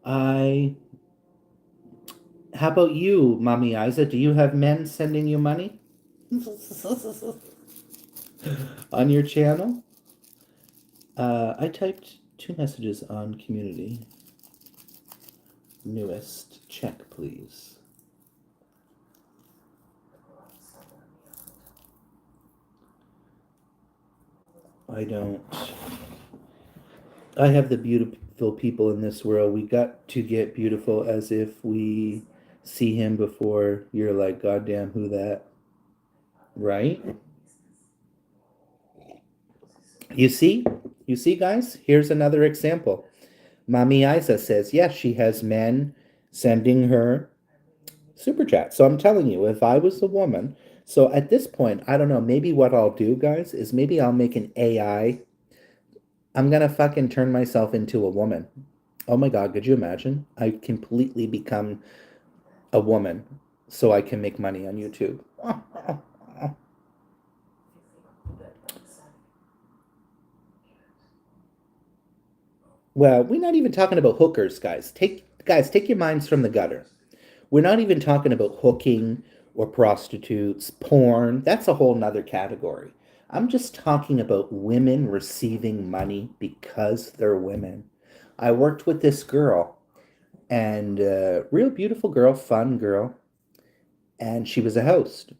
I. How about you, Mommy Isa? Do you have men sending you money on your channel? I typed 2 messages on community. Newest. Check, please. I don't. I have the beautiful people in this world. We got to get beautiful as if we see him before you're like, goddamn, who that? Right? You see? You see, guys? Here's another example. Mami Isa says, yes, she has men sending her super chat. So I'm telling you, if I was a woman, so at this point, I don't know, maybe what I'll do, guys, is maybe I'll make an AI. I'm gonna fucking turn myself into a woman. Oh my God, could you imagine? I completely become a woman so I can make money on YouTube. Well, we're not even talking about hookers, guys. Take your minds from the gutter. We're not even talking about hooking or prostitutes, porn. That's a whole nother category. I'm just talking about women receiving money because they're women. I worked with this girl, and real beautiful girl, fun girl, and she was a host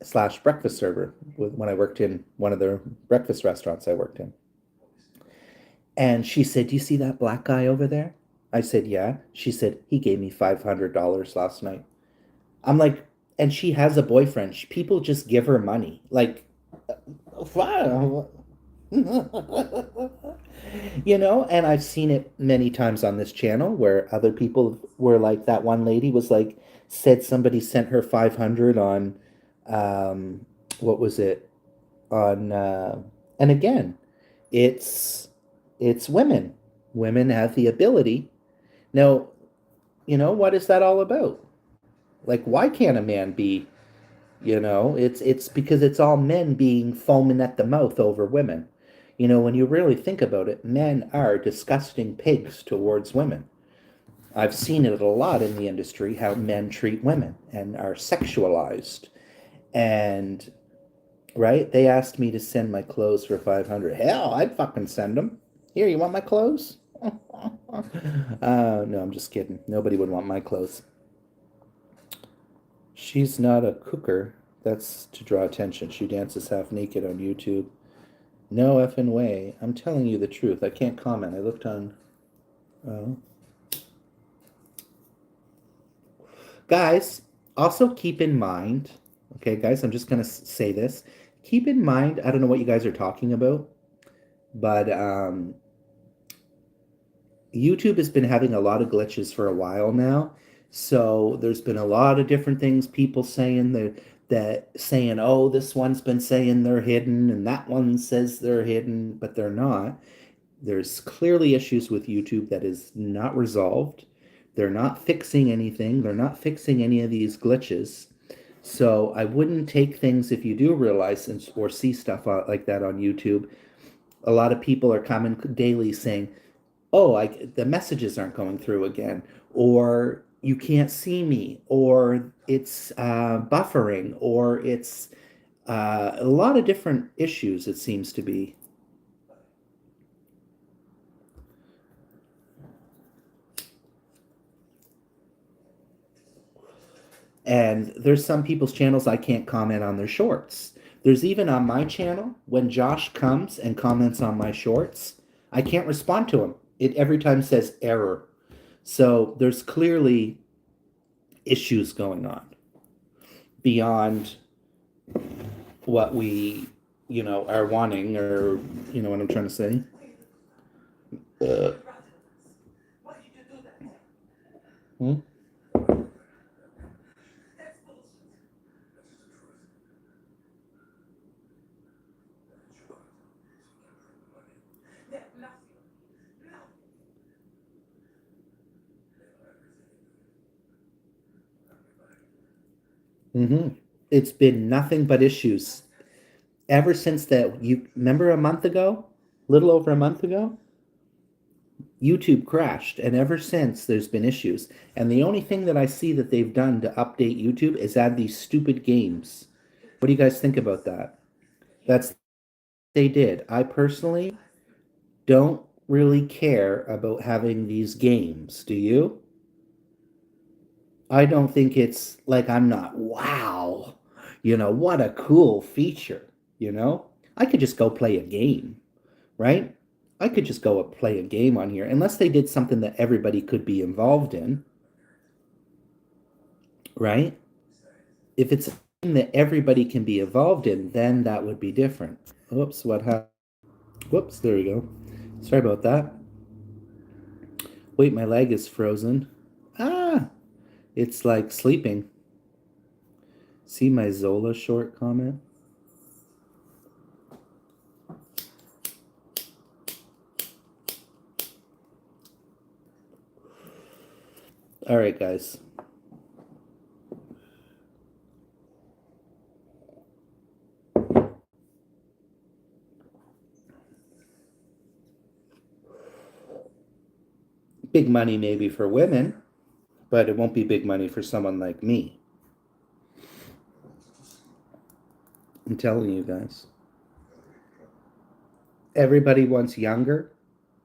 slash breakfast server when I worked in one of the breakfast restaurants I worked in. And she said, "Do you see that black guy over there?" I said, "Yeah." She said, "He gave me $500 last night." I'm like, and she has a boyfriend. People just give her money. Like, wow. And I've seen it many times on this channel where other people were like, that one lady was like, said somebody sent her 500 on, what was it? On, and again, it's, it's women. Women have the ability. Now, what is that all about? Like, why can't a man be, it's because it's all men being foaming at the mouth over women. When you really think about it, men are disgusting pigs towards women. I've seen it a lot in the industry how men treat women and are sexualized. And right, they asked me to send my clothes for 500. Hell, I'd fucking send them. Here, you want my clothes? No, I'm just kidding. Nobody would want my clothes. She's not a cooker. That's to draw attention. She dances half naked on YouTube. No effing way. I'm telling you the truth. I can't comment. I looked on. Oh. Guys, also keep in mind, okay, guys, I'm just going to say this. Keep in mind, I don't know what you guys are talking about, but YouTube has been having a lot of glitches for a while now. So there's been a lot of different things people saying that saying, oh, this one's been saying they're hidden and that one says they're hidden, but they're not. There's clearly issues with YouTube that is not resolved. They're not fixing anything. They're not fixing any of these glitches. So I wouldn't take things if you do realize or see stuff like that on YouTube. A lot of people are coming daily saying, oh, the messages aren't going through again, or you can't see me, or it's buffering, or it's a lot of different issues, it seems to be. And there's some people's channels I can't comment on their shorts. There's even on my channel, when Josh comes and comments on my shorts, I can't respond to him. It every time says error. So there's clearly issues going on beyond what we, are wanting, or what I'm trying to say. Uh, hmm? Mm-hmm. It's been nothing but issues. Ever since that, you remember a month ago, little over a month ago, YouTube crashed, and ever since there's been issues. And the only thing that I see that they've done to update YouTube is add these stupid games. What do you guys think about that? That's they did. I personally don't really care about having these games. Do you? I don't think it's like I'm not, wow, what a cool feature, you know? I could just go play a game, right? I could just go play a game on here, unless they did something that everybody could be involved in, right? If it's something that everybody can be involved in, then that would be different. Whoops, what happened? Whoops, there we go. Sorry about that. Wait, my leg is frozen. Ah, it's like sleeping. See my Zola short comment? All right, guys. Big money maybe for women, but it won't be big money for someone like me. I'm telling you guys. Everybody wants younger,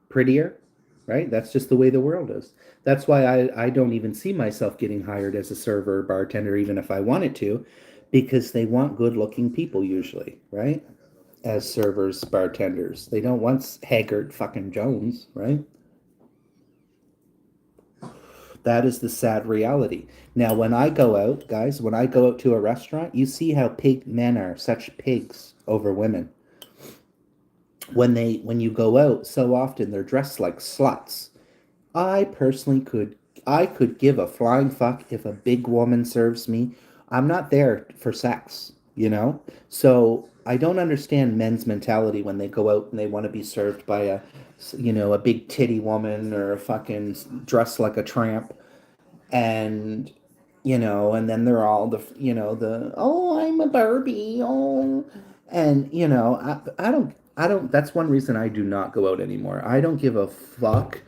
prettier, right? That's just the way the world is. That's why I don't even see myself getting hired as a server or bartender, even if I wanted to, because they want good looking people usually, right? As servers, bartenders. They don't want haggard fucking Jones, right? That is the sad reality. Now, when I go out, guys, when I go out to a restaurant, you see how pig men are such pigs over women. When you go out, so often they're dressed like sluts. I personally could give a flying fuck if a big woman serves me. I'm not there for sex, you know? So I don't understand men's mentality when they go out and they want to be served by a big titty woman or a fucking dressed like a tramp. And and then they're all oh, I'm a Barbie, oh, and I don't that's one reason I do not go out anymore. I don't give a fuck.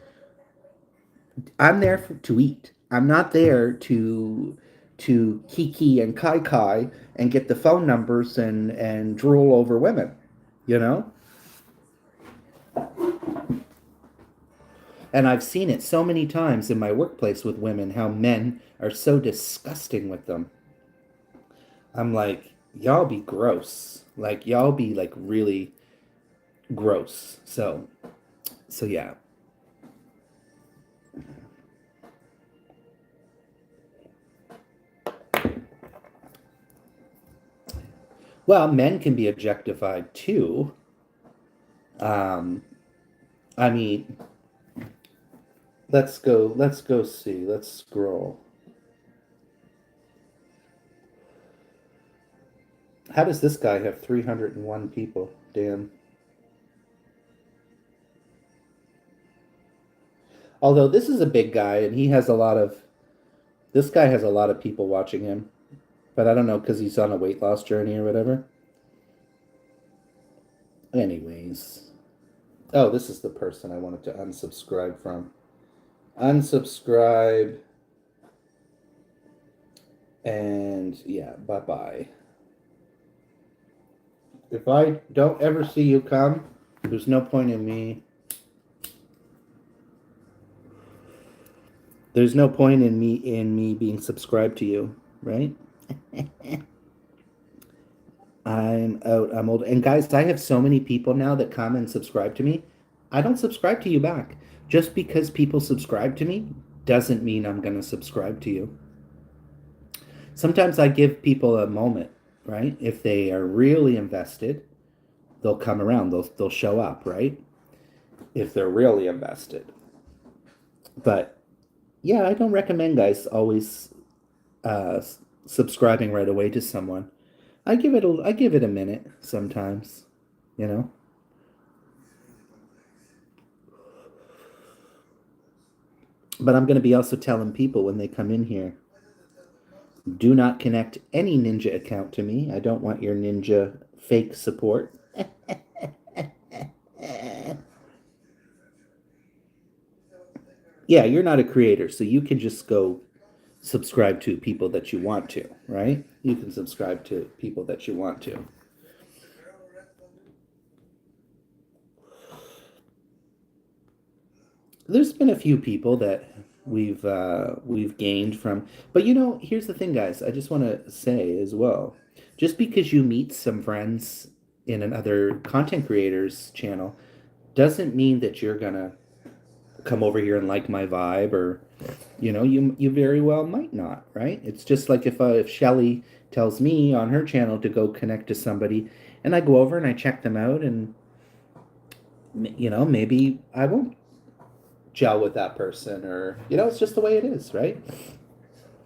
I'm there to eat. I'm not there to kiki and kai kai and get the phone numbers and drool over women, you know. And I've seen it so many times in my workplace with women how men are so disgusting with them. I'm like, y'all be gross. Like y'all be like really gross. So yeah. Well, men can be objectified too. Um, I mean, let's go see. Let's scroll. How does this guy have 301 people? Damn. Although this is a big guy and he has a lot of this guy has a lot of people watching him. But I don't know because he's on a weight loss journey or whatever. Anyways. Oh, this is the person I wanted to unsubscribe from. Unsubscribe. And yeah, bye bye. If I don't ever see you come, there's no point in me. There's no point in me being subscribed to you, right? I'm out. I'm old. And guys, I have so many people now that come and subscribe to me. I don't subscribe to you back. Just because people subscribe to me doesn't mean I'm going to subscribe to you. Sometimes I give people a moment, right? If they are really invested, they'll come around. They'll show up, right? If they're really invested. But yeah, I don't recommend guys always subscribing right away to someone. I give it a minute sometimes, you know. But I'm going to be also telling people when they come in here, do not connect any Ninja account to me. I don't want your Ninja fake support. Yeah, you're not a creator, so you can just go subscribe to people that you want to, right? You can subscribe to people that you want to. There's been a few people that we've gained from, but here's the thing, guys. I just want to say as well, just because you meet some friends in another content creator's channel doesn't mean that you're gonna come over here and like my vibe, or you very well might not, right? It's just like if Shelly tells me on her channel to go connect to somebody, and I go over and I check them out, and maybe I won't gel with that person, or it's just the way it is, right?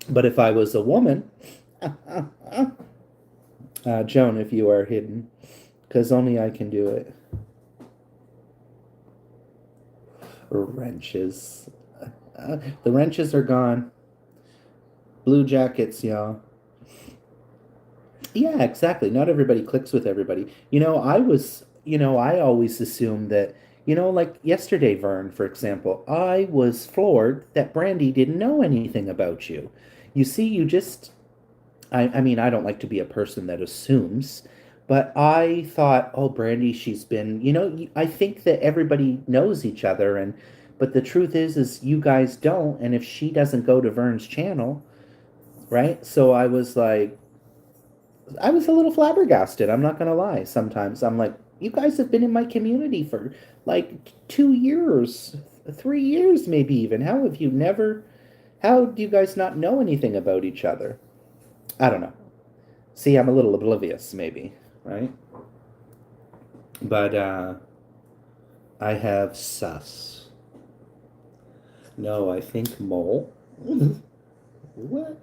But if I was a woman, Joan, if you are hidden, because only I can do it. Wrenches. The wrenches are gone. Blue jackets, y'all. Yeah, exactly. Not everybody clicks with everybody. I always assumed that, like yesterday, Vern, for example, I was floored that Brandy didn't know anything about you. You see, I mean, I don't like to be a person that assumes, but I thought, oh, Brandy, she's been, I think that everybody knows each other, but the truth is you guys don't, and if she doesn't go to Vern's channel, right? So I was a little flabbergasted. I'm not gonna lie. Sometimes I'm like, you guys have been in my community for like 2 years, 3 years, maybe even. How do you guys not know anything about each other? I don't know. See, I'm a little oblivious, maybe, right? But I have sus. No, I think mole. What?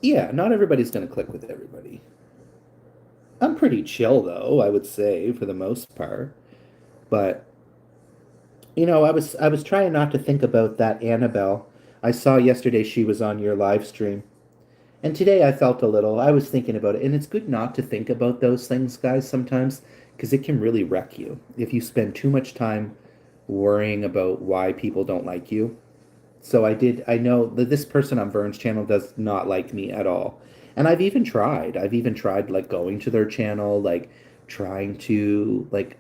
Yeah, not everybody's going to click with everybody. I'm pretty chill though, I would say for the most part. But I was trying not to think about that Annabelle. I saw yesterday she was on your live stream. And today I felt a little, I was thinking about it, and it's good not to think about those things, guys, sometimes, because it can really wreck you if you spend too much time worrying about why people don't like you. So I know that this person on Vern's channel does not like me at all. And I've even tried like going to their channel, like trying to but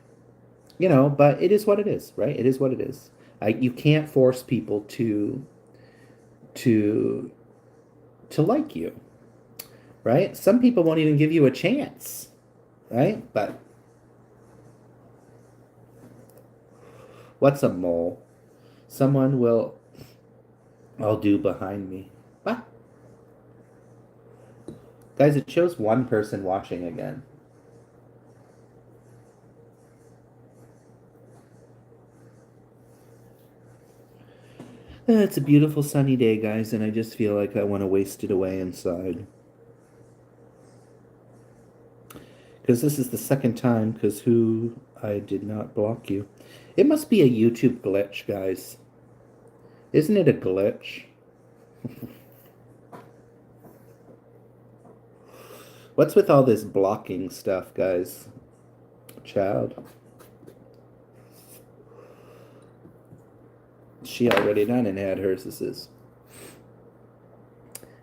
it is what it is, right? It is what it is. You can't force people to to like you, right? Some people won't even give you a chance, right? But what's a mole? Someone will I'll do behind me. What? Guys, it shows one person watching again. It's a beautiful sunny day, guys, and I just feel like I want to waste it away inside. Because this is the second time, because who I did not block you. It must be a YouTube glitch, guys. Isn't it a glitch? What's with all this blocking stuff, guys? Child. She already done and had hers. This is.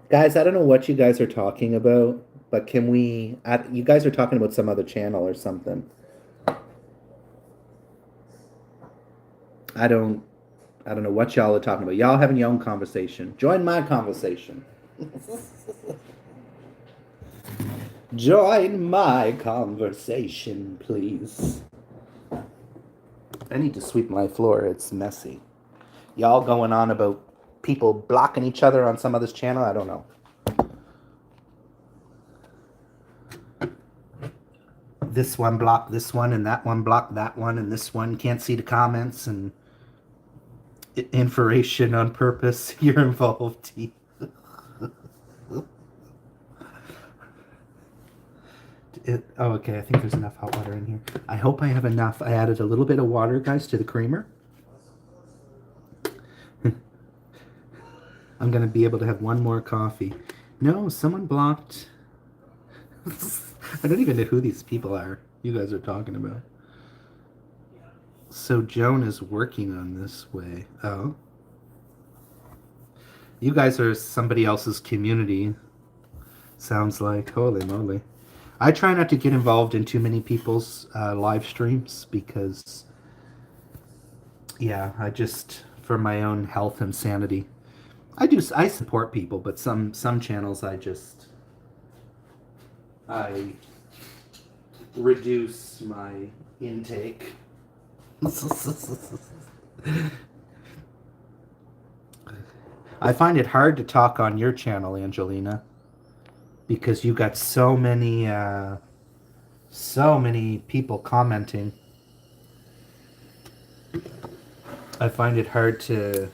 Guys, I don't know what you guys are talking about, but can we... you guys are talking about some other channel or something. I don't know what y'all are talking about. Y'all having your own conversation. Join my conversation. Join my conversation, please. I need to sweep my floor. It's messy. Y'all going on about people blocking each other on some other channel? I don't know. This one blocked this one, and that one blocked that one, and this one can't see the comments, and information on purpose. You're involved. Oh, okay. I think there's enough hot water in here. I hope I have enough. I added a little bit of water, guys, to the creamer. I'm gonna be able to have one more coffee. No, someone blocked. I don't even know who these people are you guys are talking about. So Joan is working on this way. Oh. You guys are somebody else's community. Sounds like. Holy moly. I try not to get involved in too many people's live streams because, yeah, I just, for my own health and sanity. I support people, but some channels I reduce my intake. I find it hard to talk on your channel, Angelina, because you got so many people commenting. I find it hard to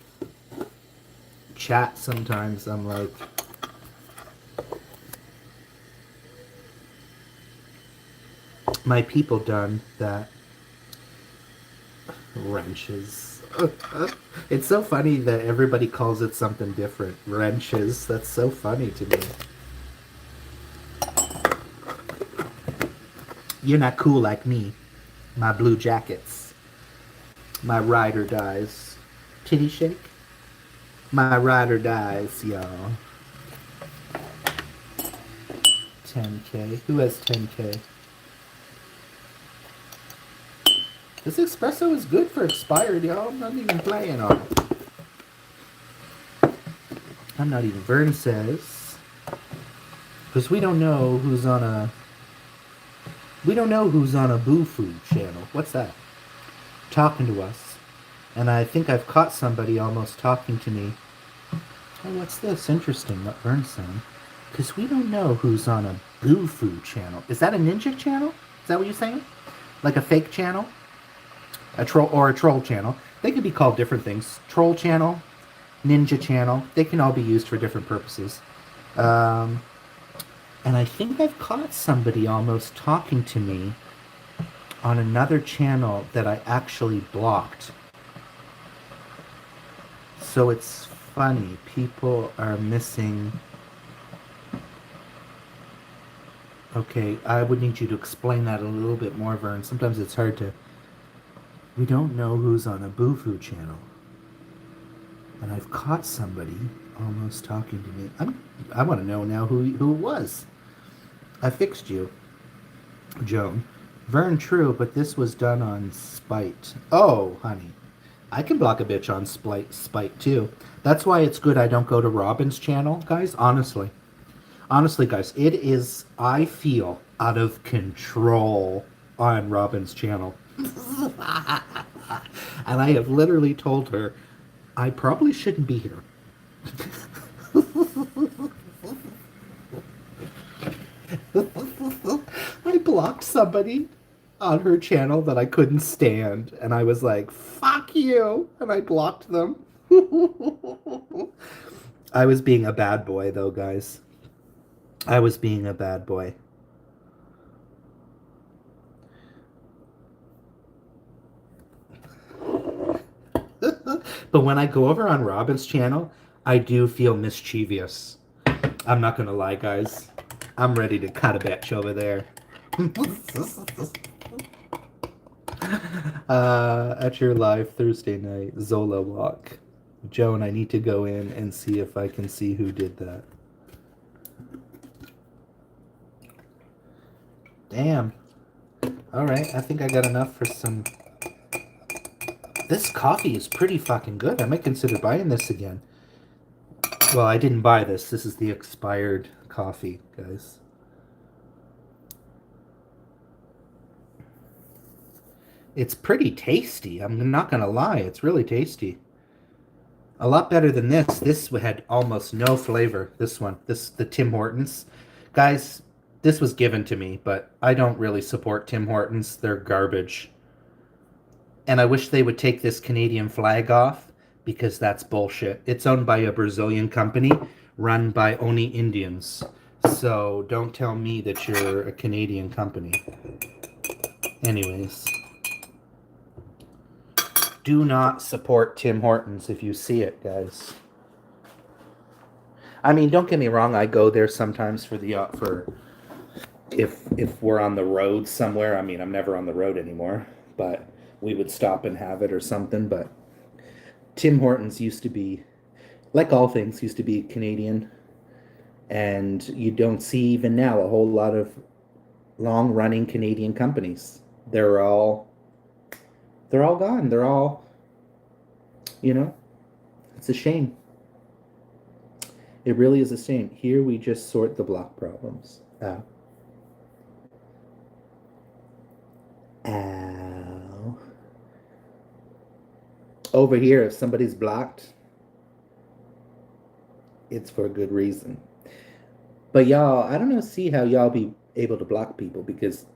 chat sometimes. I'm like, my people done that. Wrenches. It's so funny that everybody calls it something different. Wrenches. That's so funny to me. You're not cool like me. My blue jackets. My ride or dies. Titty shake? My ride or dies, y'all. 10K. Who has 10K? This espresso is good for expired, y'all. I'm not even playing on it. I'm not even. Vern says, because we don't know who's on a Boo Food channel. What's that? Talking to us. And I think I've caught somebody almost talking to me. Oh, what's this? Interesting what Vern's saying. Because we don't know who's on a Boo Food channel. Is that a ninja channel? Is that what you're saying? Like a fake channel? A troll channel. They can be called different things. Troll channel, ninja channel. They can all be used for different purposes. And I think I've caught somebody almost talking to me on another channel that I actually blocked. So it's funny. People are missing. Okay, I would need you to explain that a little bit more, Vern. Sometimes it's hard to. We don't know who's on a Boo Foo channel. And I've caught somebody almost talking to me. I want to know now who it was. I fixed you, Joan. Vern, true, but this was done on spite. Oh, honey. I can block a bitch on spite too. That's why it's good I don't go to Robin's channel, guys, honestly. Honestly, guys, it is, I feel, out of control on Robin's channel. And I have literally told her, I probably shouldn't be here. I blocked somebody on her channel that I couldn't stand, and I was like, fuck you, and I blocked them. I was being a bad boy, though, guys. I was being a bad boy. But when I go over on Robin's channel, I do feel mischievous. I'm not gonna lie, guys. I'm ready to cut a bitch over there. At your live Thursday night, Zola walk. Joan, I need to go in and see if I can see who did that. Damn. Alright, I think I got enough for some. This coffee is pretty fucking good. I might consider buying this again. Well, I didn't buy this. This is the expired coffee, guys. It's pretty tasty. I'm not gonna lie. It's really tasty. A lot better than this. This had almost no flavor. This one. The Tim Hortons. Guys, this was given to me, but I don't really support Tim Hortons. They're garbage. And I wish they would take this Canadian flag off because that's bullshit. It's owned by a Brazilian company run by Oni Indians. So don't tell me that you're a Canadian company. Anyways. Do not support Tim Hortons if you see it, guys. I mean, don't get me wrong. I go there sometimes for the for if we're on the road somewhere. I mean, I'm never on the road anymore, but we would stop and have it or something. But Tim Hortons used to be, like all things, used to be Canadian, and you don't see even now a whole lot of long-running Canadian companies. They're all they're all gone. They're all, you know, it's a shame. It really is a shame. Here we just sort the block problems. Ow. Over here, if somebody's blocked, it's for a good reason. But y'all, I don't know, see how y'all be able to block people because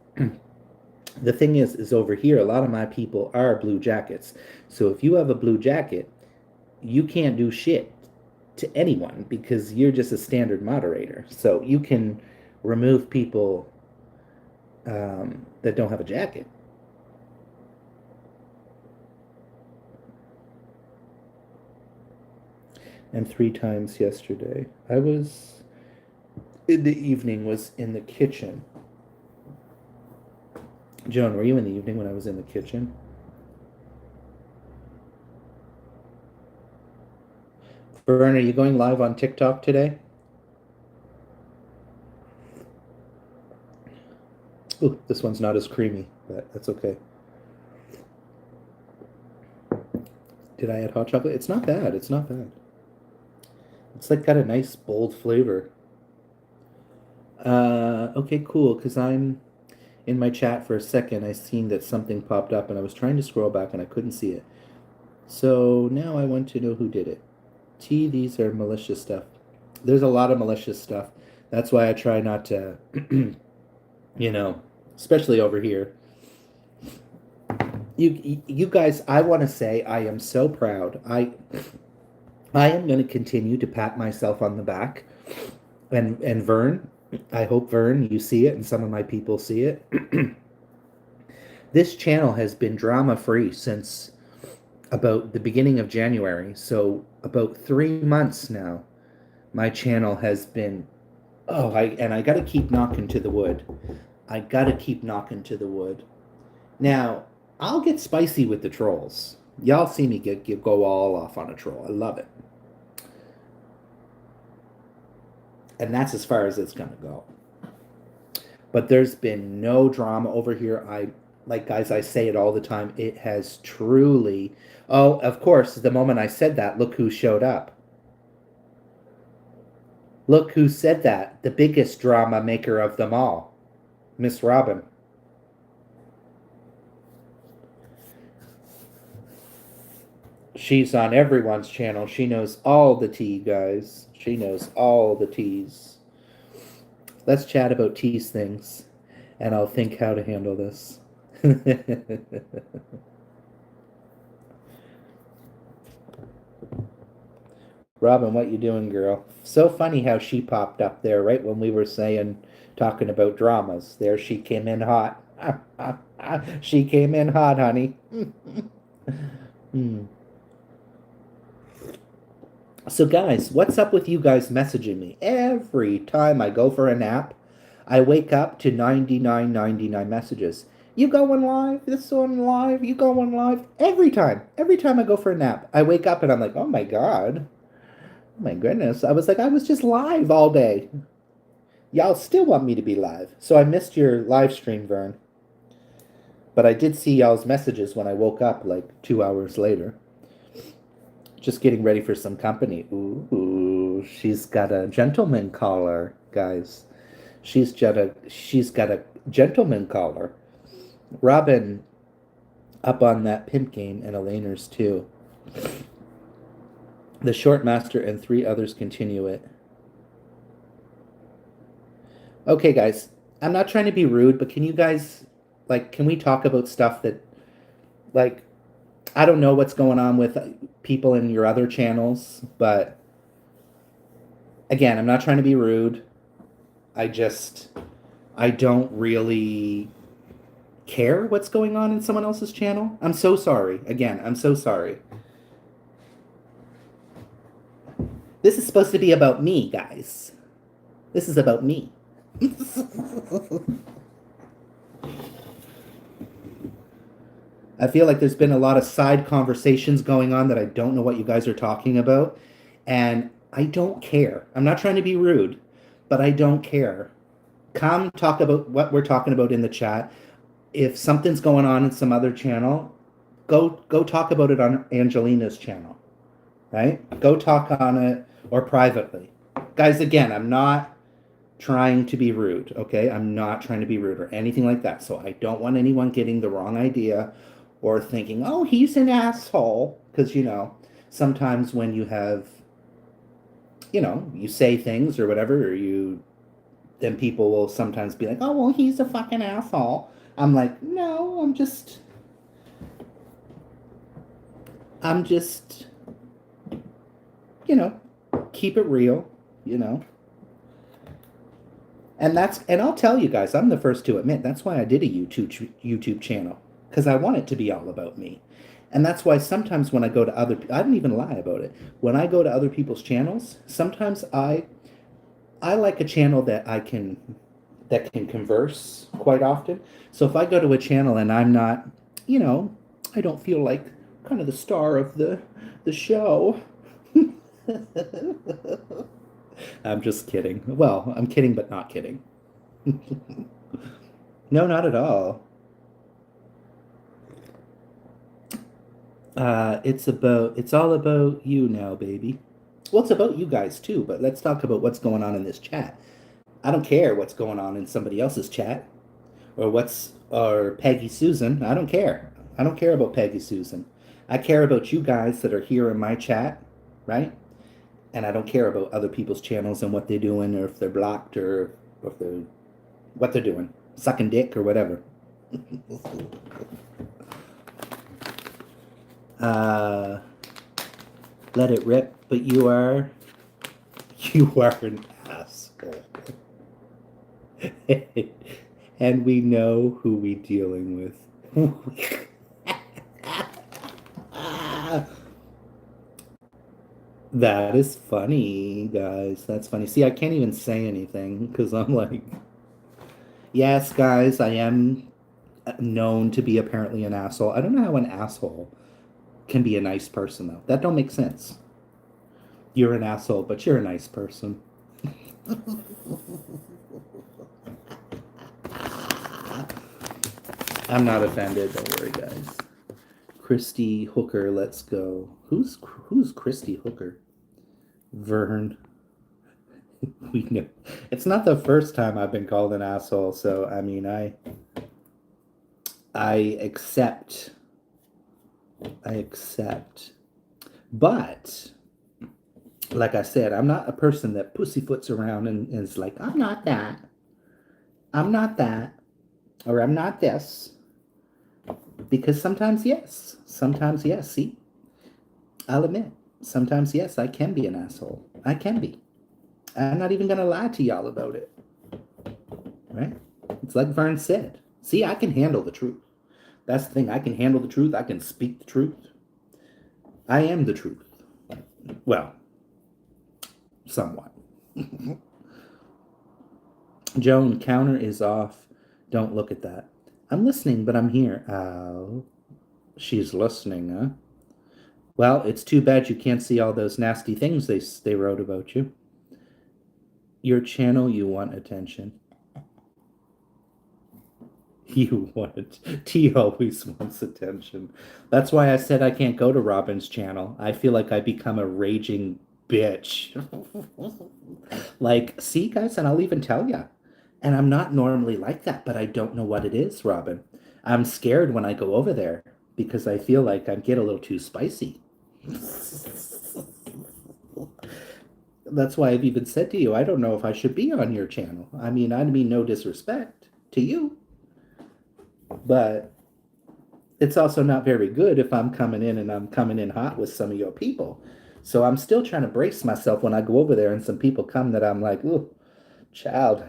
the thing is over here, a lot of my people are blue jackets. So if you have a blue jacket, you can't do shit to anyone because you're just a standard moderator. So you can remove people that don't have a jacket. And 3 times yesterday. I was in the evening, was in the kitchen. Joan, were you in the evening when I was in the kitchen? Vern, are you going live on TikTok today? Ooh, this one's not as creamy, but that's okay. Did I add hot chocolate? It's not bad. It's not bad. It's like got a nice bold flavor. Okay, cool. Because I'm in my chat for a second. I seen that something popped up, and I was trying to scroll back, and I couldn't see it. So now I want to know who did it. These are malicious stuff. There's a lot of malicious stuff. That's why I try not to, you know, especially over here. You guys, I want to say I am so proud. I am going to continue to pat myself on the back. And Vern, I hope Vern, you see it and some of my people see it. This channel has been drama free since about the beginning of January. So about 3 months now, my channel has been, I got to keep knocking to the wood. I got to keep knocking to the wood. Now, I'll get spicy with the trolls. Y'all see me go all off on a troll. I love it. And that's as far as it's going to go. But there's been no drama over here. Like, guys, I say it all the time. It has truly. Oh, of course, the moment I said that, look who showed up. Look who said that. The biggest drama maker of them all, Miss Robin. She's on everyone's channel. She knows all the tea, guys. She knows all the teas. Let's chat about teas things, and I'll think how to handle this. Robin, what you doing, girl? So funny how she popped up there right when we were talking about dramas. There she came in hot. She came in hot, honey. Hmm. So, guys, what's up with you guys messaging me? Every time I go for a nap, I wake up to 99.99 messages. You going live? This one live? You going live? Every time. Every time I go for a nap, I wake up and I'm like, oh my God. Oh my goodness. I was like, I was just live all day. Y'all still want me to be live. So I missed your live stream, Vern. But I did see y'all's messages when I woke up like 2 hours later. Just getting ready for some company. Ooh, she's got a gentleman caller, guys. She's got a gentleman caller. Robin up on that pimp game and Elainer's too. The short master and 3 others continue it. Okay, guys. I'm not trying to be rude, but can you guys can we talk about stuff that like I don't know what's going on with people in your other channels, but again, I'm not trying to be rude. I don't really care what's going on in someone else's channel. I'm so sorry. Again, I'm so sorry. This is supposed to be about me, guys. This is about me. I feel like there's been a lot of side conversations going on that I don't know what you guys are talking about. And I don't care. I'm not trying to be rude, but I don't care. Come talk about what we're talking about in the chat. If something's going on in some other channel, go talk about it on Angelina's channel, right? Go talk on it or privately. Guys, again, I'm not trying to be rude, okay? I'm not trying to be rude or anything like that. So I don't want anyone getting the wrong idea or thinking, oh, he's an asshole. Because, sometimes when you have, you say things or whatever, or then people will sometimes be like, oh, well, he's a fucking asshole. I'm like, no, I'm just, you know, keep it real, you know. And I'll tell you guys, I'm the first to admit that's why I did a YouTube channel because I want it to be all about me. And that's why sometimes when I go to I don't even lie about it. When I go to other people's channels, sometimes I like a channel that can converse quite often. So if I go to a channel and I'm not, I don't feel like kind of the star of the show. I'm just kidding. Well, I'm kidding, but not kidding. No, not at all. It's all about you now, baby. Well, it's about you guys too, but let's talk about what's going on in this chat. I don't care what's going on in somebody else's chat or Peggy Susan. I don't care. I don't care about Peggy Susan. I care about you guys that are here in my chat, right? And I don't care about other people's channels and what they're doing or if they're blocked or if they're what they're doing, sucking dick or whatever. uh, let it rip, but you are an asshole. And we know who we dealing with. That is funny, guys. That's funny. See, I can't even say anything because I'm like, yes, guys, I am known to be apparently an asshole. I don't know how an asshole can be a nice person, though. That don't make sense. You're an asshole, but you're a nice person. I'm not offended. Don't worry, guys. Christy Hooker, let's go. Who's Christy Hooker? Vern. We know. It's not the first time I've been called an asshole, so I mean, I accept. I accept. But like I said, I'm not a person that pussyfoots around and is like, I'm not that. I'm not that. Or I'm not this. Because sometimes yes. Sometimes yes. See? I'll admit. Sometimes yes, I can be an asshole. I can be. I'm not even gonna lie to y'all about it. Right? It's like Vern said. See, I can handle the truth. That's the thing. I can handle the truth. I can speak the truth. I am the truth. Well, somewhat. Joan, counter is off. Don't look at that. I'm listening, but I'm here. Oh, she's listening, huh? Well, it's too bad you can't see all those nasty things they wrote about you. Your channel, you want attention. You want it. T always wants attention. That's why I said I can't go to Robin's channel. I feel like I become a raging bitch. Like, see, guys, and I'll even tell you. And I'm not normally like that, but I don't know what it is, Robin. I'm scared when I go over there because I feel like I get a little too spicy. That's why I've even said to you, I don't know if I should be on your channel. I mean no disrespect to you, but it's also not very good if I'm coming in and I'm coming in hot with some of your people. So I'm still trying to brace myself when I go over there and some people come that I'm like, ooh, child,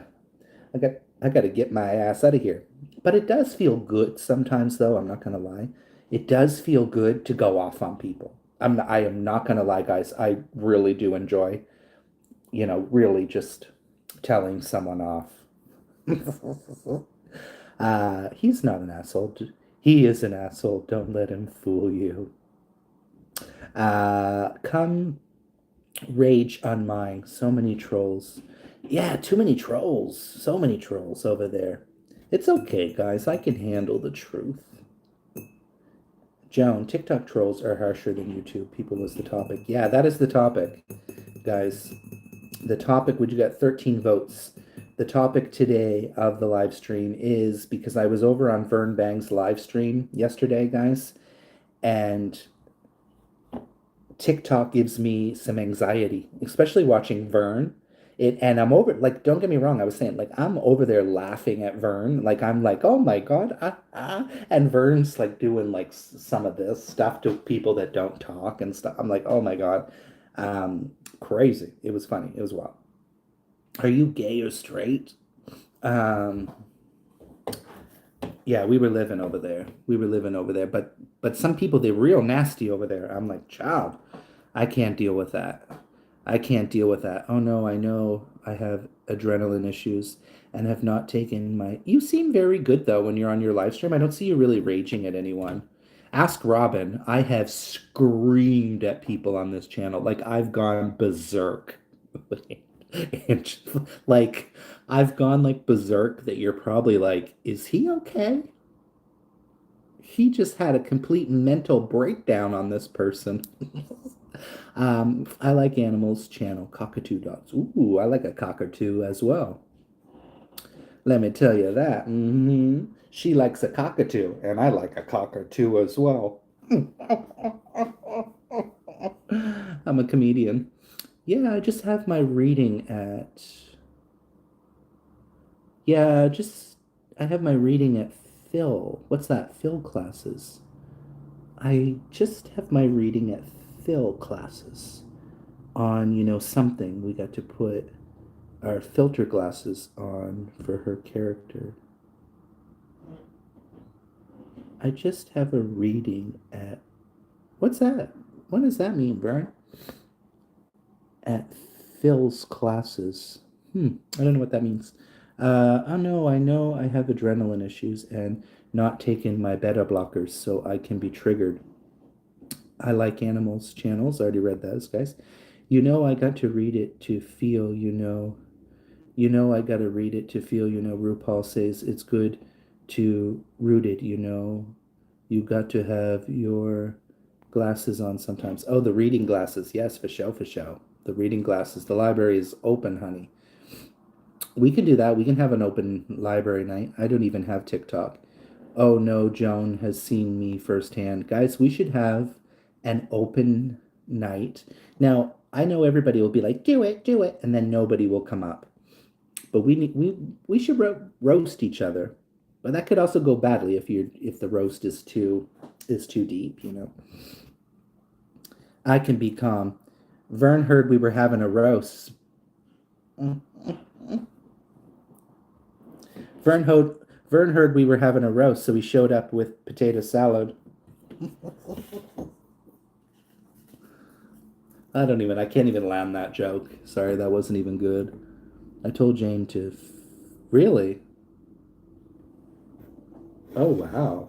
I got to get my ass out of here. But it does feel good sometimes, though. I'm not gonna lie. It does feel good to go off on people. I am not gonna lie, guys. I really do enjoy, really just telling someone off. He's not an asshole. He is an asshole. Don't let him fool you. Come rage on mine. So many trolls. Yeah, too many trolls. So many trolls over there. It's okay, guys. I can handle the truth. Joan, TikTok trolls are harsher than YouTube. People was the topic. Yeah, that is the topic, guys. The topic, would you get 13 votes? The topic today of the live stream is because I was over on Vern Bang's live stream yesterday, guys, and TikTok gives me some anxiety, especially watching Vern. And I'm over, like, don't get me wrong, I was saying, like, I'm over there laughing at Vern. Like, I'm like, oh my God, And Vern's like doing like some of this stuff to people that don't talk and stuff. I'm like, oh my God. Crazy. It was funny. It was wild. Are you gay or straight? Um, yeah, we were living over there. We were living over there. But some people, they're real nasty over there. I'm like, child, I can't deal with that. I can't deal with that. Oh no, I know I have adrenaline issues and have not taken my. You seem very good though when you're on your live stream. I don't see you really raging at anyone. Ask Robin. I have screamed at people on this channel. Like I've gone berserk. And like I've gone like berserk that you're probably like, is he okay? He just had a complete mental breakdown on this person. I like animals channel, cockatoo dogs. Ooh, I like a cockatoo as well. Let me tell you that. She likes a cockatoo, and I like a cockatoo as well. I'm a comedian. Yeah, I just have my reading at. Yeah, just. I have my reading at Phil. What's that? Phil classes. I just have my reading at Phil classes on, something. We got to put our filter glasses on for her character. I just have a reading at. What's that? What does that mean, Brian? At Phil's classes. I don't know what that means. Oh no, I know I have adrenaline issues and not taken my beta blockers, so I can be triggered. I like animals channels. I already read those, guys. I got to read it to feel, I got to read it to feel, RuPaul says it's good to root it, You got to have your glasses on sometimes. Oh, the reading glasses. Yes, for show, for show. The reading glasses. The library is open, honey. We can do that. We can have an open library night. I don't even have TikTok. Oh no, Joan has seen me firsthand. Guys, we should have an open night. Now, I know everybody will be like, do it, and then nobody will come up. But we should roast each other. But that could also go badly if the roast is too deep. I can be calm. Vern heard we were having a roast. Vern heard Vern heard we were having a roast, so he showed up with potato salad. I can't even land that joke. Sorry, that wasn't even good. I told Jane to. Really? Oh, wow.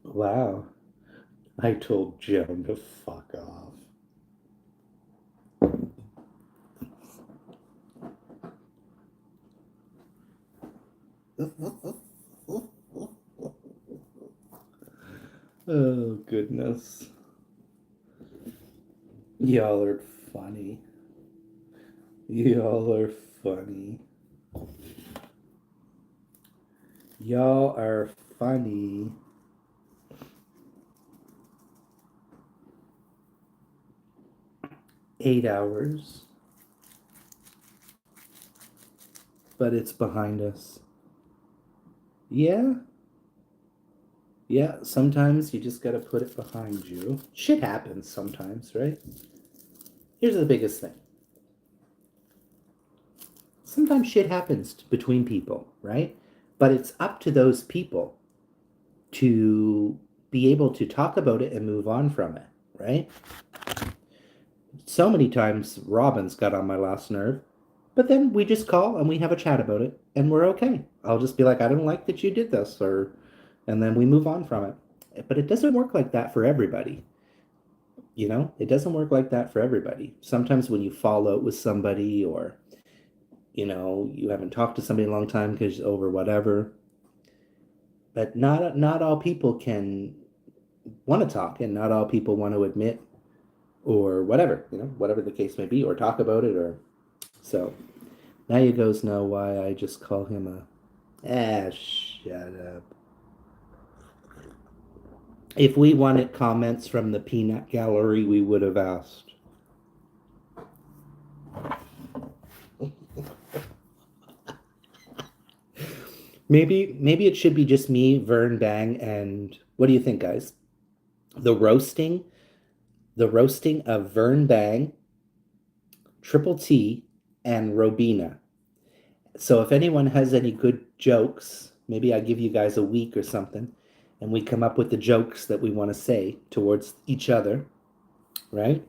Wow. I told Joan to fuck off. Oh, goodness. Y'all are funny. Y'all are funny. Y'all are funny. Eight hours. But it's behind us. Yeah. Yeah, sometimes you just gotta put it behind you. Shit happens sometimes, right? Here's the biggest thing. Sometimes shit happens between people, right? But it's up to those people to be able to talk about it and move on from it, right? So many times Robin's got on my last nerve, but then we just call and we have a chat about it and we're okay. I'll just be like, I don't like that you did this, or, and then we move on from it. But it doesn't work like that for everybody. You know, it doesn't work like that for everybody. Sometimes when you fall out with somebody, or, you know, you haven't talked to somebody in a long time because over whatever, but not all people can want to talk, and not all people want to admit, or whatever, you know, whatever the case may be, or talk about it, or so. Now you guys know why I just call him a shut up. If we wanted comments from the peanut gallery, we would have asked. Maybe it should be just me, Vern Bang, and what do you think, guys? The roasting, the roasting of Vern Bang, Triple T, and Robina. So if anyone has any good jokes, maybe I give you guys a week or something, and we come up with the jokes that we want to say towards each other, right?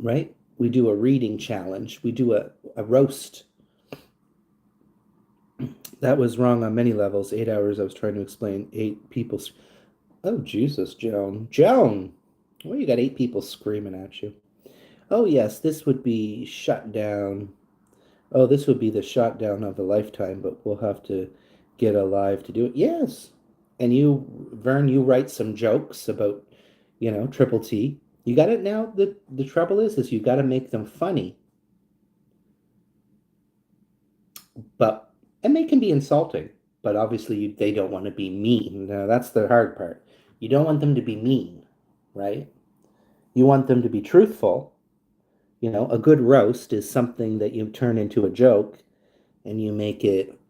Right? We do a reading challenge. We do a roast. That was wrong on many levels. 8 hours I was trying to explain eight people. Oh, Jesus, Joan. Joan! Well, you got eight people screaming at you. Oh, yes, this would be shut down. Oh, this would be the shutdown of a lifetime, but we'll have to get alive to do it. Yes. And you, Vern, you write some jokes about, you know, Triple T. You got it now. The trouble is you got to make them funny, but and they can be insulting, but obviously they don't want to be mean. Now, that's the hard part. You don't want them to be mean, right? You want them to be truthful. You know, a good roast is something that you turn into a joke and you make it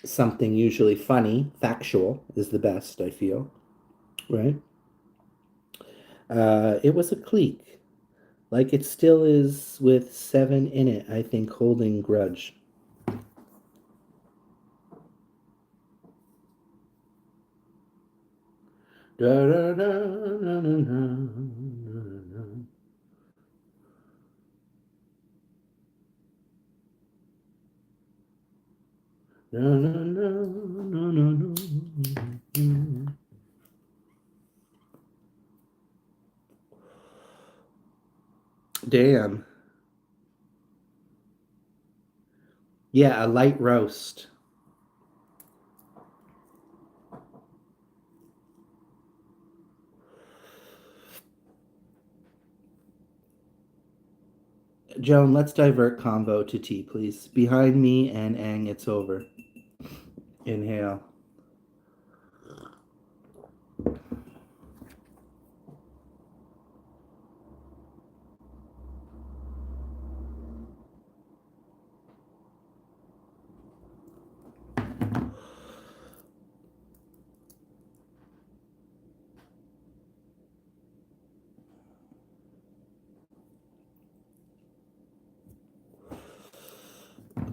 something usually funny. Factual is the best, I feel, right? It was a clique, like it still is with seven in it, I think, holding grudge. Da, da, da, da, da, da, da, da, da, da, da. Damn. Yeah, a light roast. Joan, let's divert convo to tea, please. Behind me and Ang, it's over. Inhale.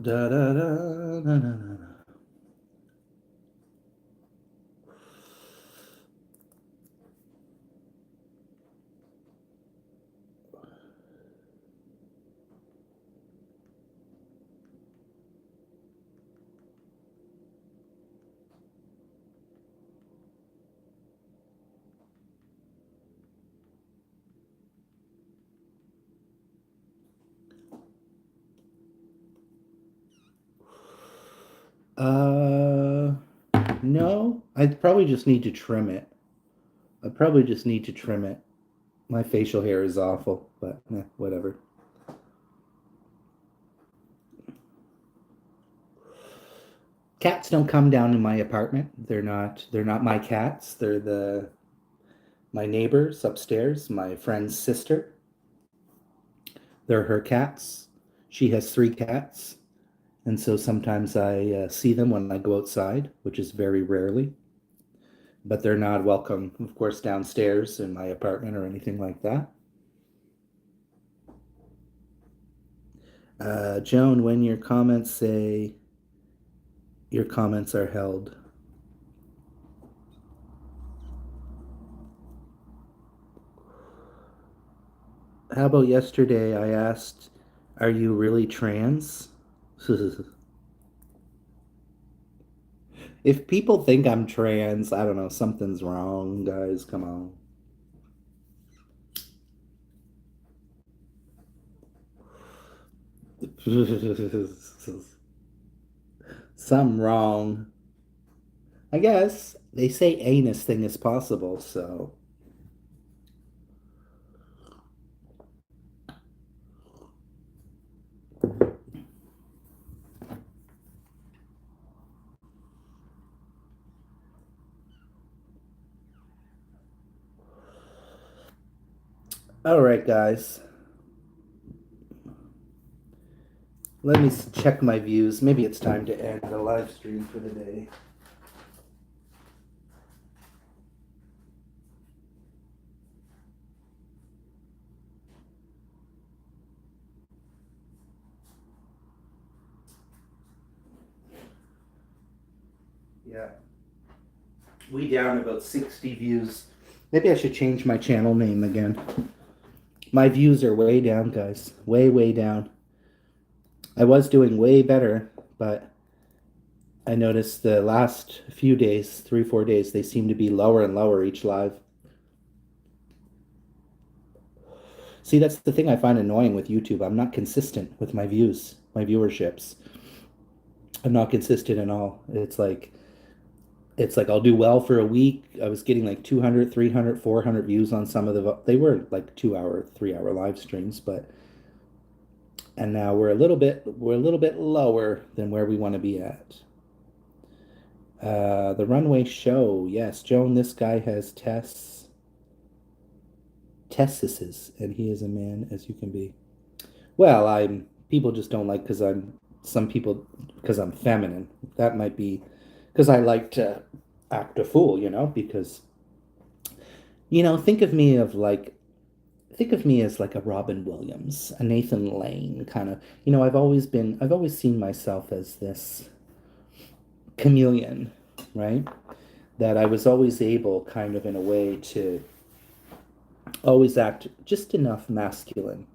Da da da da da da. Uh, no, I probably just need to trim it. I probably just need to trim it. My facial hair is awful, but whatever. Cats don't come down in my apartment. They're not my cats. They're the my neighbors upstairs, my friend's sister. They're her cats. She has three cats, and so sometimes I see them when I go outside, which is very rarely. But they're not welcome, of course, downstairs in my apartment or anything like that. Joan, when your comments say Your comments are held. How about yesterday I asked, are you really trans? If people think I'm trans, I don't know, something's wrong, guys. Come on. Something wrong. I guess they say anus thing is possible, so. All right, guys. Let me check my views. Maybe it's time to end the live stream for the day. Yeah. We down about 60 views. Maybe I should change my channel name again. My views are way down, guys. Way, way down. I was doing way better, but I noticed the last few days, 3, 4 days, they seem to be lower and lower each live. See, that's the thing I find annoying with YouTube. I'm not consistent with my views, my viewerships. I'm not consistent at all. It's like I'll do well for a week. I was getting like 200, 300, 400 views on some of they were like 2 hour, 3 hour live streams, but and now we're a little bit lower than where we want to be at. The runway show, yes, Joan, this guy has testises, and he is a man as you can be. Well, I'm people just don't like because I'm some people because I'm feminine. That might be because I like to act a fool, because think of me as like a Robin Williams, a Nathan Lane kind of. I've always seen myself as this chameleon, right? That I was always able kind of in a way to always act just enough masculine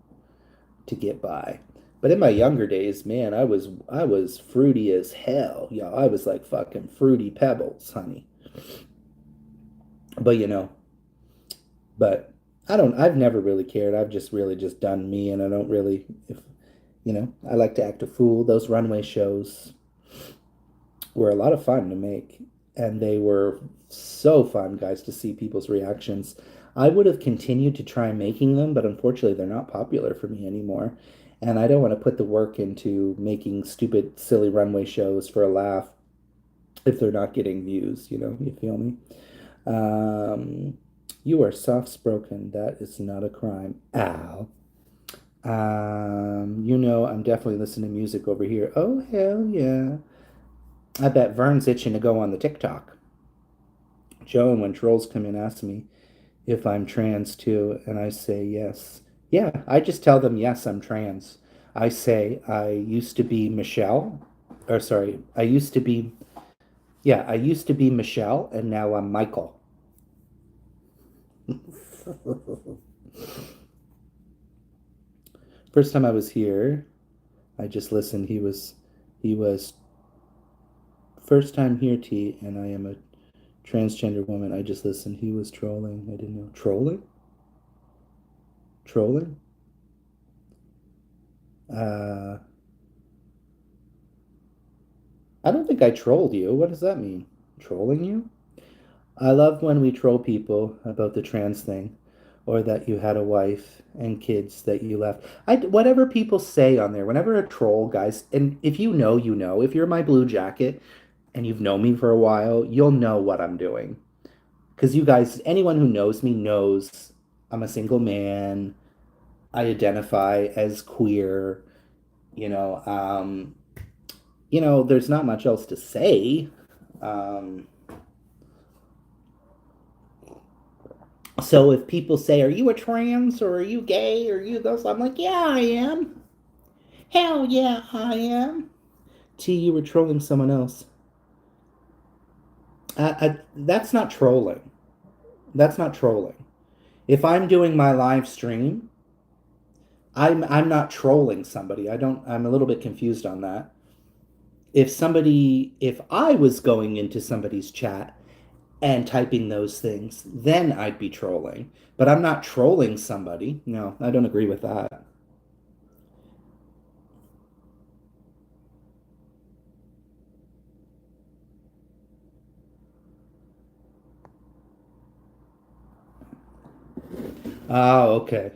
to get by. But in my younger days, man, I was fruity as hell. Yeah, I was like fucking fruity pebbles, honey. But but I've never really cared. I've just really just done me, and I don't really if I like to act a fool. Those runway shows were a lot of fun to make, and they were so fun, guys, to see people's reactions. I would have continued to try making them, but unfortunately, they're not popular for me anymore. And I don't want to put the work into making stupid, silly runway shows for a laugh if they're not getting views, you feel me? Um, you are soft-spoken. That is not a crime. Ow. I'm definitely listening to music over here. Oh, hell yeah. I bet Vern's itching to go on the TikTok. Joe, and when trolls come in, ask me if I'm trans too, and I say yes. Yeah, I just tell them yes, I'm trans. I say I used to be Michelle, or sorry, I used to be Michelle, and now I'm Michael. First time I was here, I just listened. He was first time here, T, and I am a transgender woman. I just listened. He was trolling. I didn't know. Trolling? Trolling? Uh, I don't think I trolled you. What does that mean? Trolling you? I love when we troll people about the trans thing or that you had a wife and kids that you left. Whatever people say on there, whenever a troll, guys, and if you know, you know. If you're my blue jacket and you've known me for a while, you'll know what I'm doing. Because you guys, anyone who knows me knows I'm a single man. I identify as queer. You know, um, there's not much else to say. Um, so if people say, "Are you a trans or are you gay or are you this?" I'm like, "Yeah, I am. Hell yeah, I am." T, you were trolling someone else. That's not trolling. That's not trolling. If I'm doing my live stream, I'm not trolling somebody. I'm a little bit confused on that. If I was going into somebody's chat and typing those things, then I'd be trolling. But I'm not trolling somebody. No, I don't agree with that. Oh, okay.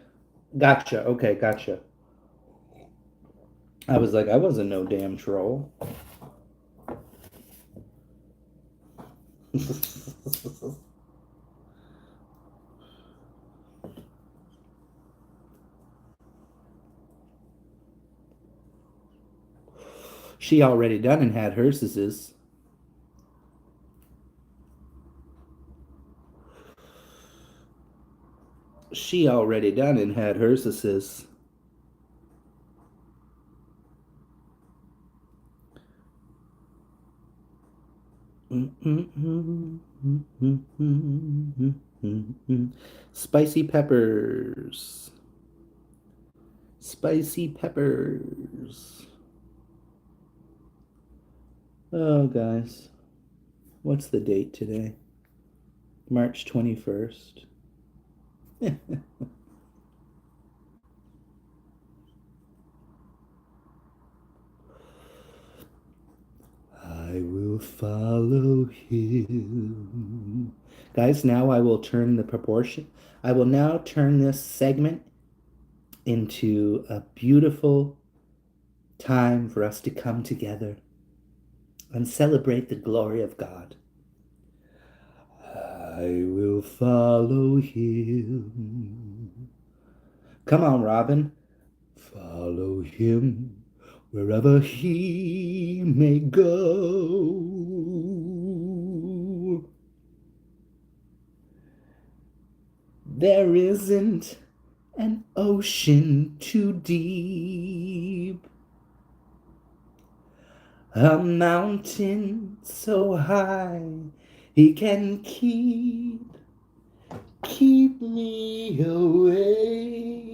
Gotcha. Okay, gotcha. I was like, I wasn't no damn troll. She already done and had hers is. She already done and had hers is. Spicy peppers. Spicy peppers. Oh, guys. What's the date today? March 21st. I will follow him. Guys, now I will turn the proportion. I will now turn this segment into a beautiful time for us to come together and celebrate the glory of God. I will follow him. Come on, Robin. Follow him wherever he may go. There isn't an ocean too deep, a mountain so high he can keep me away.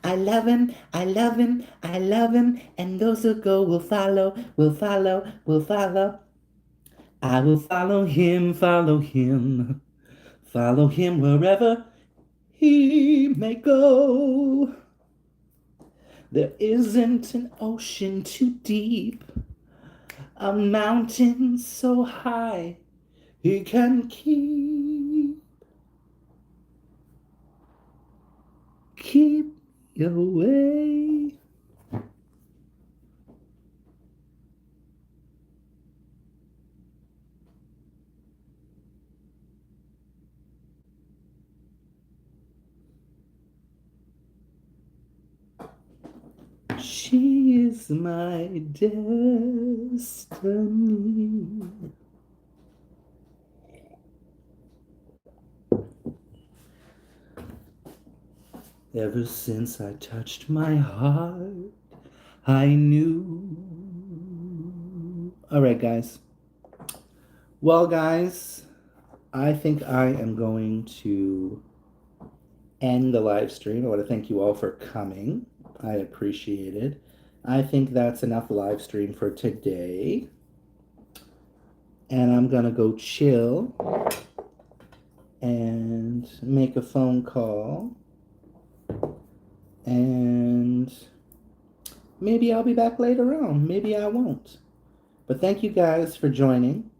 I love him, I love him, I love him, and those who go will follow, will follow, will follow. I will follow him wherever he may go. There isn't an ocean too deep, a mountain so high he can keep me away. She is my destiny. Ever since I touched my heart, I knew. All right, guys. Well, guys, I think I am going to end the live stream. I want to thank you all for coming. I appreciate it. I think that's enough live stream for today. And I'm going to go chill and make a phone call. And maybe I'll be back later on. Maybe I won't. But thank you guys for joining.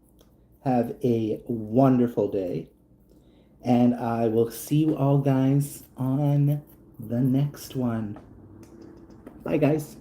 Have a wonderful day. And I will see you all guys on the next one. Bye, guys.